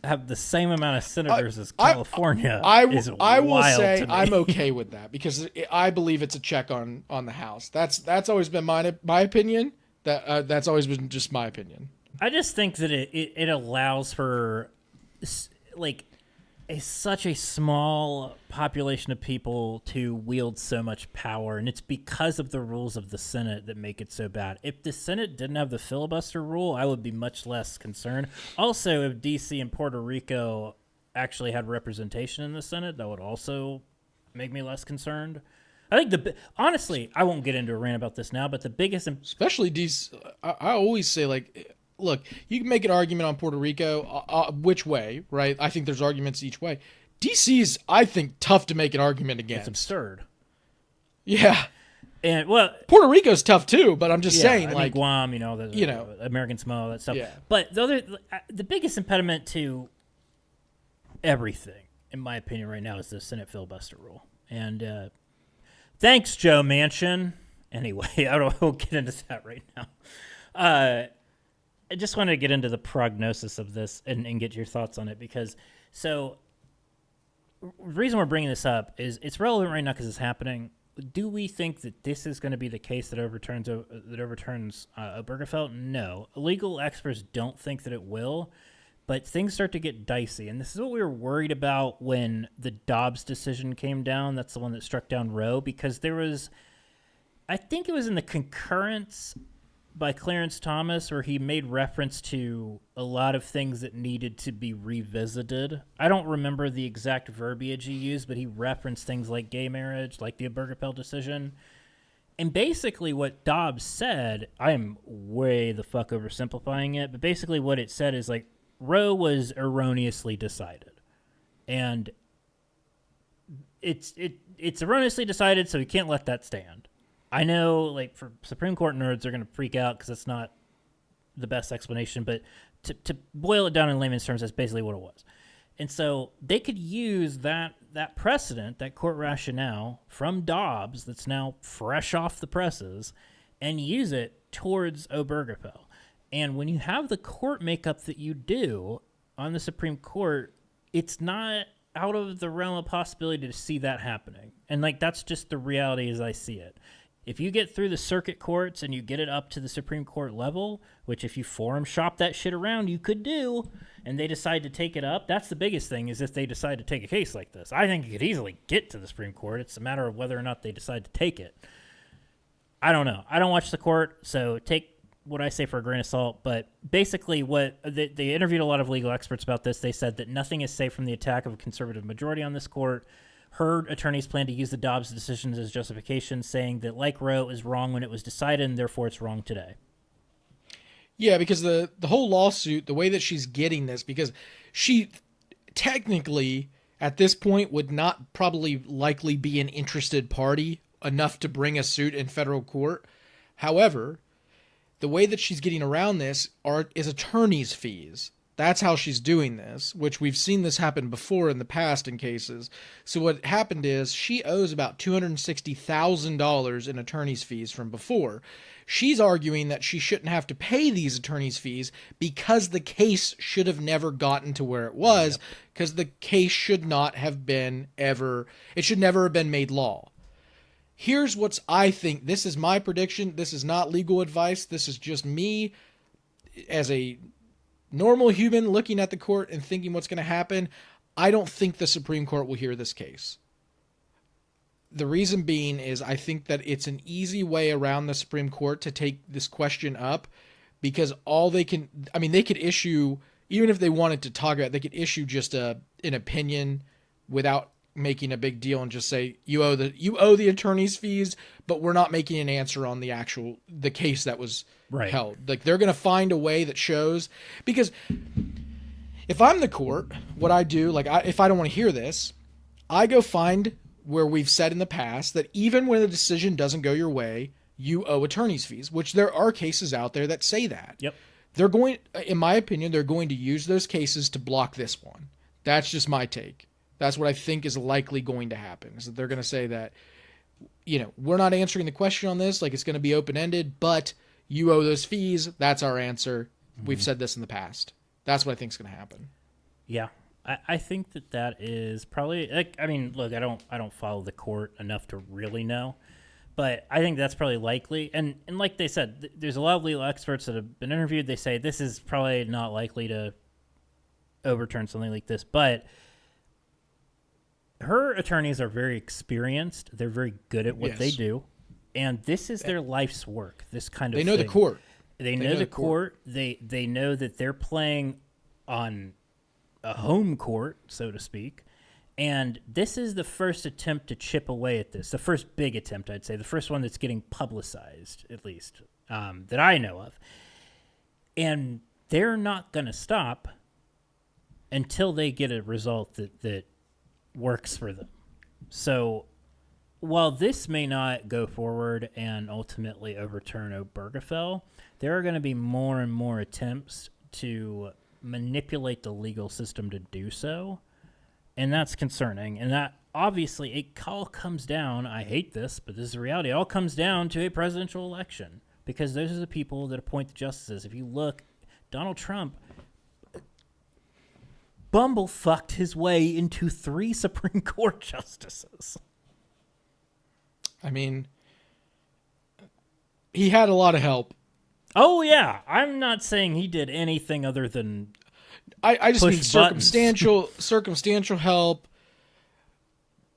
have the same amount of senators as California is I will wild say to me. I'm okay with that because I believe it's a check on the House. That's always been my opinion. That's always been just my opinion. I just think that it allows for like such a small population of people to wield so much power, and it's because of the rules of the Senate that make it so bad. If the Senate didn't have the filibuster rule, I would be much less concerned. Also, if DC and Puerto Rico actually had representation in the Senate, that would also make me less concerned. I think honestly, I won't get into a rant about this now, but the biggest, especially DC, I always say, like, look, you can make an argument on Puerto Rico, which way, right? I think there's arguments each way. DC is, I think, tough to make an argument against. it's absurd. Yeah. And Puerto Rico's tough too, but I'm just saying, I mean, like, Guam, American Samoa, that stuff. Yeah. But the biggest impediment to everything, in my opinion, right now, is the Senate filibuster rule. And thanks, Joe Manchin. Anyway, we'll get into that right now. I just wanted to get into the prognosis of this and get your thoughts on it because the reason we're bringing this up is it's relevant right now because it's happening. Do we think that this is going to be the case that overturns Obergefell? No. Legal experts don't think that it will, but things start to get dicey. And this is what we were worried about when the Dobbs decision came down. That's the one that struck down Roe, because I think it was in the concurrence by Clarence Thomas, where he made reference to a lot of things that needed to be revisited. I don't remember the exact verbiage he used, but he referenced things like gay marriage, like the Obergefell decision. And basically what Dobbs said, I am way the fuck oversimplifying it, but basically what it said is, like, Roe was erroneously decided. And it's erroneously decided, so we can't let that stand. I know, like, for Supreme Court nerds, they're going to freak out because it's not the best explanation, but to boil it down in layman's terms, that's basically what it was. And so they could use that precedent, that court rationale from Dobbs that's now fresh off the presses, and use it towards Obergefell. And when you have the court makeup that you do on the Supreme Court, it's not out of the realm of possibility to see that happening. And, like, that's just the reality as I see it. If you get through the circuit courts and you get it up to the Supreme Court level, which if you forum shop that shit around, you could do, and they decide to take it up, that's the biggest thing, is if they decide to take a case like this. I think it could easily get to the Supreme Court. It's a matter of whether or not they decide to take it. I don't know. I don't watch the court, so take what I say for a grain of salt, but basically they interviewed a lot of legal experts about this. They said that nothing is safe from the attack of a conservative majority on this court. Her attorneys plan to use the Dobbs decisions as justification, saying that, like Roe, it was wrong when it was decided, and therefore it's wrong today. Yeah, because the whole lawsuit, the way that she's getting this, because she technically at this point would not probably likely be an interested party enough to bring a suit in federal court. However, the way that she's getting around this is attorney's fees. That's how she's doing this, which we've seen this happen before in the past in cases. So what happened is she owes about $260,000 in attorney's fees from before. She's arguing that she shouldn't have to pay these attorney's fees because the case should have never gotten to where it was, because the case should not have been it should never have been made law. Here's what I think. This is my prediction. This is not legal advice. This is just me as a normal human looking at the court and thinking what's going to happen. I don't think the Supreme Court will hear this case. The reason being is I think that it's an easy way around the Supreme Court to take this question up, because they could issue, even if they wanted to talk about it, they could issue just an opinion without making a big deal and just say, you owe the attorney's fees, but we're not making an answer on the case that was held. Like, they're going to find a way that shows, because if I'm the court, what I do, like, if I don't want to hear this, I go find where we've said in the past that even when a decision doesn't go your way, you owe attorney's fees, which there are cases out there that say that. Yep. They're going, in my opinion, they're going to use those cases to block this one. That's just my take. That's what I think is likely going to happen, is that they're going to say that, you know, we're not answering the question on this, like it's going to be open-ended, but you owe those fees. That's our answer. We've said this in the past. That's what I think is going to happen. Yeah. I think that is probably, like, I mean, look, I don't follow the court enough to really know, but I think that's probably likely. And like they said, there's a lot of legal experts that have been interviewed. They say this is probably not likely to overturn something like this, but her attorneys are very experienced. They're very good at what they do. And this is their life's work, this kind of thing. They know the court. They know the court. They know that they're playing on a home court, so to speak. And this is the first attempt to chip away at this. The first big attempt, I'd say. The first one that's getting publicized, at least, that I know of. And they're not going to stop until they get a result that works for them. So while this may not go forward and ultimately overturn Obergefell, there are going to be more and more attempts to manipulate the legal system to do so, and that's concerning. And that obviously it all comes down, I hate this, but this is the reality, it all comes down to a presidential election, because those are the people that appoint the justices. If you look, Donald Trump bumblefucked his way into 3 Supreme Court justices. I mean, he had a lot of help. Oh, yeah. I'm not saying he did anything other than I just mean buttons. circumstantial help.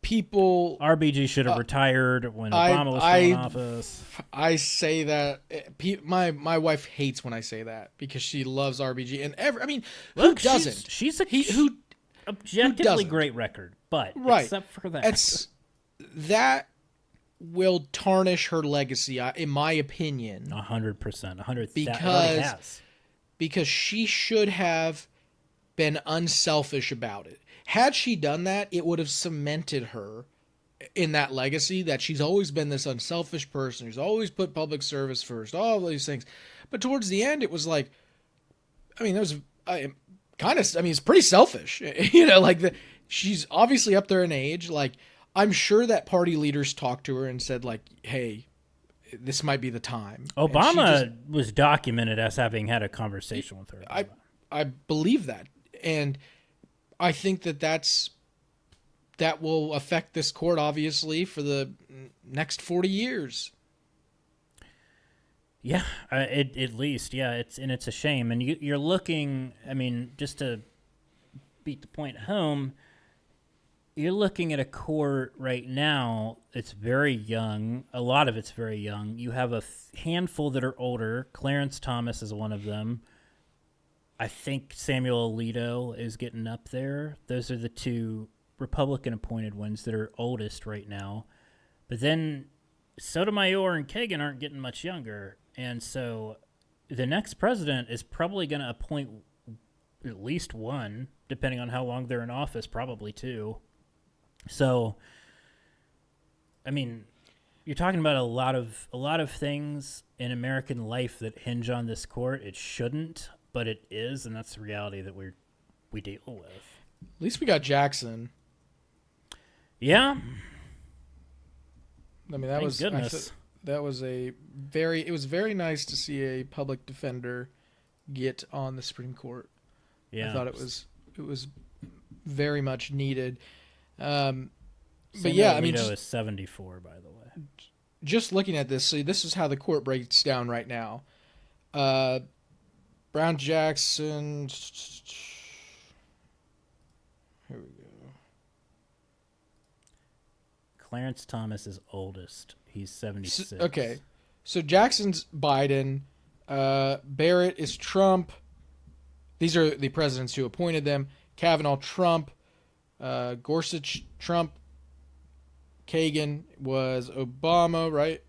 People... RBG should have retired when Obama was still in office. I say that... My wife hates when I say that because she loves RBG. And who doesn't? She's objectively great record, but except for that. That will tarnish her legacy, in my opinion. 100%. 100%. Because she should have been unselfish about it. Had she done that, it would have cemented her in that legacy that she's always been this unselfish person who's always put public service first, all these things. But towards the end, it was like, it's pretty selfish. She's obviously up there in age. Like, I'm sure that party leaders talked to her and said, like, hey, this might be the time. Obama was documented as having had a conversation with her. I believe that. And I think that will affect this court, obviously, for the next 40 years. Yeah, at least, yeah. It's a shame. And you're looking, just to beat the point home, you're looking at a court right now that's very young. A lot of it's very young. You have a handful that are older. Clarence Thomas is one of them. I think Samuel Alito is getting up there. Those are the 2 Republican-appointed ones that are oldest right now. But then Sotomayor and Kagan aren't getting much younger. And so the next president is probably going to appoint at least 1, depending on how long they're in office, probably 2. So, you're talking about a lot of things in American life that hinge on this court. It shouldn't, but it is, and that's the reality that we deal with. At least we got Jackson. Yeah. That was goodness. It was very nice to see a public defender get on the Supreme Court. Yeah. I thought it was very much needed. But yeah, Alito is 74, by the way. Just looking at this, see, this is how the court breaks down right now. Brown Jackson. Here we go. Clarence Thomas is oldest. He's 76. Okay. So Jackson's Biden. Barrett is Trump. These are the presidents who appointed them. Kavanaugh, Trump. Gorsuch, Trump. Kagan was Obama, right?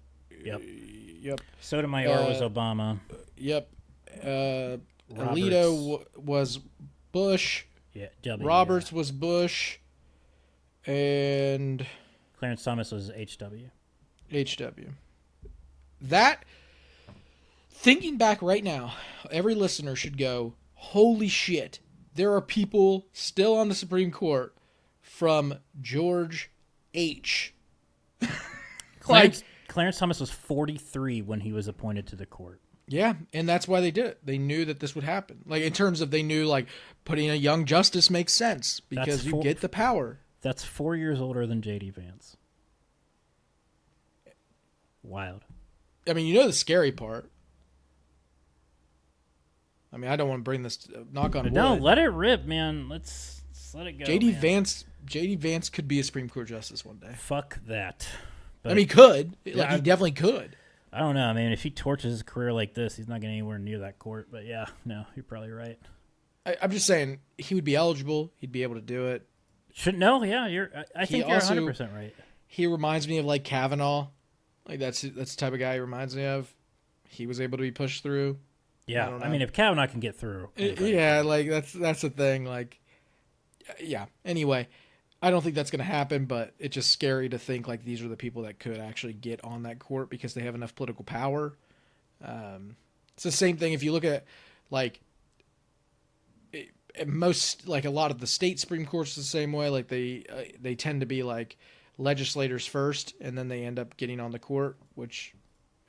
Yep. Sotomayor was Obama. Yep. Alito was Bush. Yeah, W. Roberts was Bush. And Clarence Thomas was HW. HW. That, thinking back right now, every listener should go, holy shit, there are people still on the Supreme Court from George H. Clarence Thomas was 43 when he was appointed to the court. Yeah, and that's why they did it. They knew that this would happen. Like, in terms of, they knew, like, putting a young justice makes sense because you get the power. That's 4 years older than J.D. Vance. Wild. I mean, you know the scary part. I mean, I don't want to bring this knock on wood. No, let it rip, man. Let's let it go. J.D. Vance could be a Supreme Court justice one day. Fuck that. But, I mean, he could. He definitely could. I don't know. I mean, if he torches his career like this, he's not getting anywhere near that court. But yeah, no, you're probably right. I'm just saying he would be eligible. He'd be able to do it. Yeah, I think you're 100% right. He reminds me of like Kavanaugh. Like that's the type of guy he reminds me of. He was able to be pushed through. Yeah, I mean, if Kavanaugh can get through. Yeah, like that's the thing. Like, yeah. Anyway, I don't think that's going to happen, but it's just scary to think like these are the people that could actually get on that court because they have enough political power. It's the same thing if you look at like most, like a lot of the state Supreme Courts the same way. Like they tend to be like legislators first, and then they end up getting on the court, which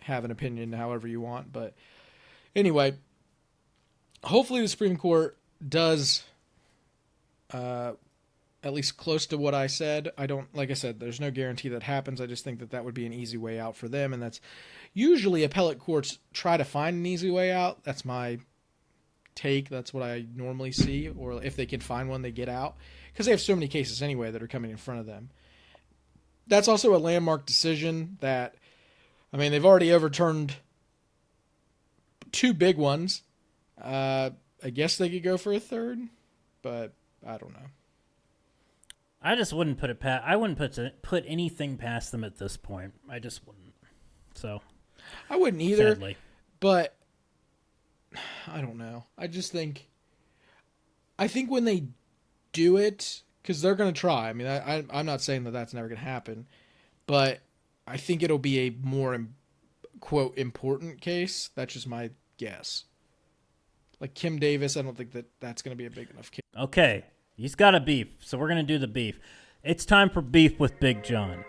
have an opinion however you want. But anyway, hopefully the Supreme Court does at least close to what I said. Like I said, there's no guarantee that happens. I just think that would be an easy way out for them. And that's usually appellate courts try to find an easy way out. That's my take. That's what I normally see. Or if they can find one, they get out. Because they have so many cases anyway that are coming in front of them. That's also a landmark decision that, I mean, they've already overturned 2 big ones. I guess they could go for a third, but I don't know. I just wouldn't put it past. I wouldn't put anything past them at this point. I just wouldn't. So I wouldn't either. Sadly. But I don't know. I think when they do it, because they're going to try. I mean, I'm not saying that that's never going to happen, but I think it'll be a more quote important case. That's just my guess. Like Kim Davis, I don't think that's going to be a big enough case. Okay. He's got a beef, so we're going to do the beef. It's time for beef with Big John.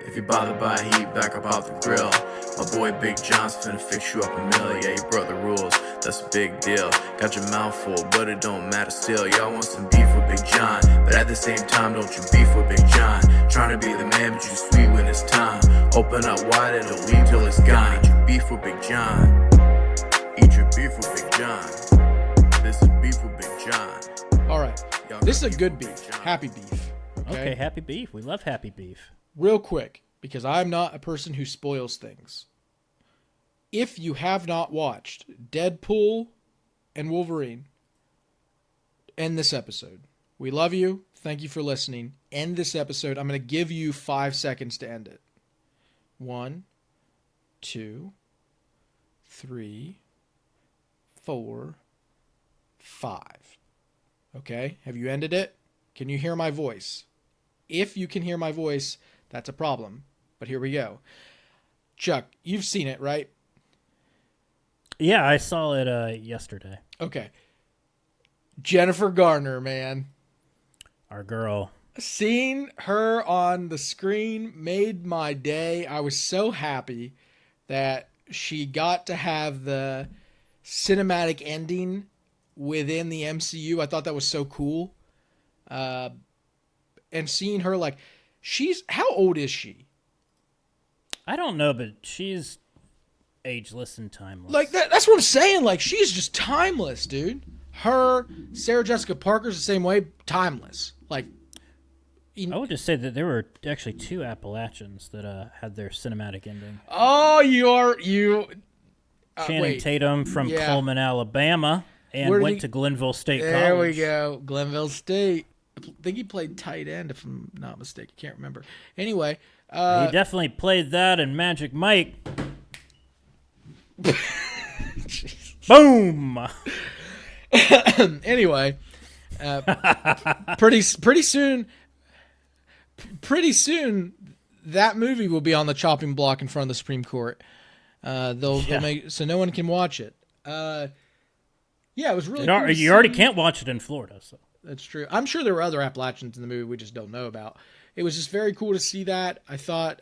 If you bothered by heat, back up out the grill. My boy Big John's finna fix you up a meal. Yeah, you broke the rules, that's a big deal. Got your mouth full, but it don't matter still. Y'all want some beef with Big John, but at the same time, don't you beef with Big John. Trying to be the man, but you sweet when it's time. Open up wide, it'll leave till it's gone. Eat your beef with Big John. Eat your beef with Big John. This is beef with Big John. All right, this is a good beef, happy beef. Okay, happy beef. We love happy beef. Real quick, because I'm not a person who spoils things. If you have not watched Deadpool and Wolverine, end this episode. We love you. Thank you for listening. End this episode. I'm going to give you 5 seconds to end it. 1, 2, 3, 4, 5. Okay, have you ended it? Can you hear my voice? If you can hear my voice, that's a problem. But here we go. Chuck, you've seen it, right? Yeah, I saw it yesterday. Okay. Jennifer Garner, man. Our girl. Seeing her on the screen made my day. I was so happy that she got to have the cinematic ending within the MCU. I thought that was so cool. And seeing her, like, how old is she? I don't know, but she's ageless and timeless. Like, that's what I'm saying. Like, she's just timeless, dude. Her, Sarah Jessica Parker's the same way, timeless. Like, I would just say that there were actually 2 Appalachians that had their cinematic ending. Oh, Channing Tatum from Coleman, Alabama. And went to Glenville State College. There we go. Glenville State. I think he played tight end, if I'm not mistaken. I can't remember. Anyway. He definitely played that in Magic Mike. Boom! Anyway, pretty soon, that movie will be on the chopping block in front of the Supreme Court. They'll make so no one can watch it. Yeah, it was really cool. You already can't watch it in Florida, so that's true. I'm sure there were other Appalachians in the movie we just don't know about. It was just very cool to see that. I thought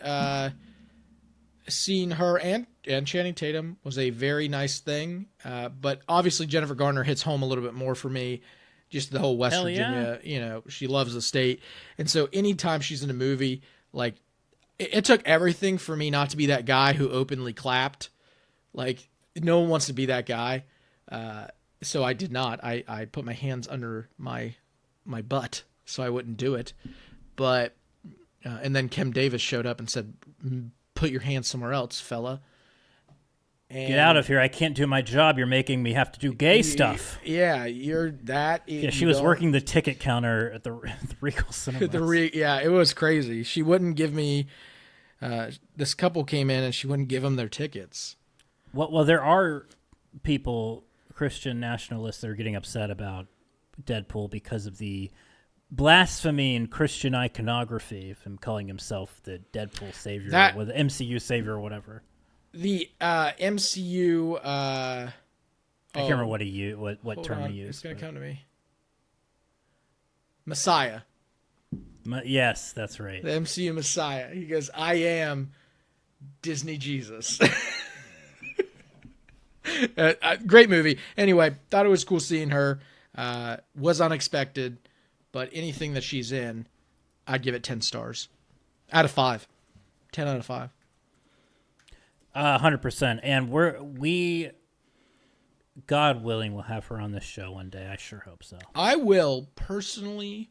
seeing her and Channing Tatum was a very nice thing. But obviously Jennifer Garner hits home a little bit more for me. Just the whole West Virginia, she loves the state. And so anytime she's in a movie, like it took everything for me not to be that guy who openly clapped. Like no one wants to be that guy. So I did not. I put my hands under my butt so I wouldn't do it. But and then Kim Davis showed up and said, "Put your hands somewhere else, fella." And get out of here! I can't do my job. You're making me have to do gay stuff. Yeah, you're that. Yeah, she was working the ticket counter at the Regal Cinema. Yeah, it was crazy. She wouldn't give me. This couple came in and she wouldn't give them their tickets. Well, there are people, Christian nationalists, that are getting upset about Deadpool because of the blasphemy and Christian iconography of him calling himself the Deadpool savior, or the MCU savior, or whatever. The MCU. I can't remember what he used. What term he used? It's gonna come to me. Messiah. Yes, that's right. The MCU Messiah. He goes, "I am Disney Jesus." Great movie. Anyway, thought it was cool seeing her. Was unexpected, but anything that she's in, I'd give it 10 stars out of 5. 10 out of 5. 100%. And we, God willing, will have her on this show one day. I sure hope so. I will personally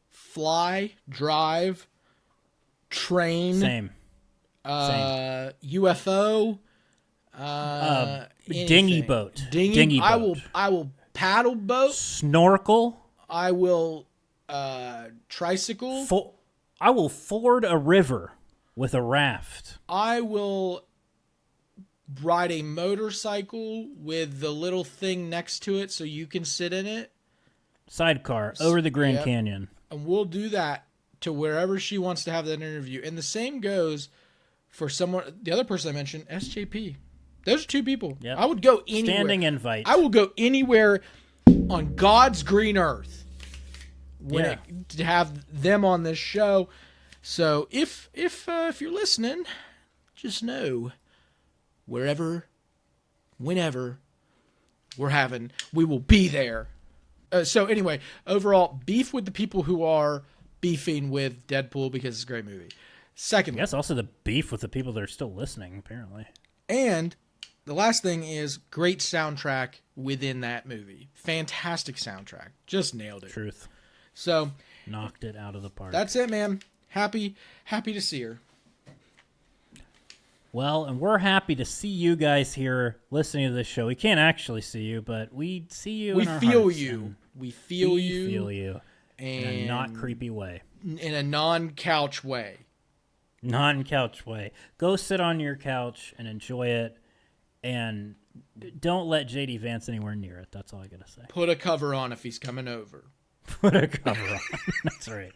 fly, drive, train. Same. UFO. Dinghy boat. Dinghy boat. I will paddle boat. Snorkel. I will tricycle. I will ford a river with a raft. I will ride a motorcycle with the little thing next to it so you can sit in it. Sidecar over the Grand Canyon. And we'll do that to wherever she wants to have that interview. And the same goes for the other person I mentioned, SJP. Those are 2 people. Yep. I would go anywhere. Standing invite. I will go anywhere on God's green earth to have them on this show. So if you're listening, just know wherever, whenever we will be there. So anyway, overall, beef with the people who are beefing with Deadpool because it's a great movie. Secondly, yes, also the beef with the people that are still listening, apparently. And the last thing is great soundtrack within that movie. Fantastic soundtrack. Just nailed it. Truth. So knocked it out of the park. That's it, man. Happy to see her. Well, and we're happy to see you guys here listening to this show. We can't actually see you, but we see you in our feel hearts, you. We feel you. We feel you. And in a not creepy way. In a non-couch way. Non-couch way. Go sit on your couch and enjoy it. And don't let JD Vance anywhere near it. That's all I got to say. Put a cover on if he's coming over. Put a cover on. That's right.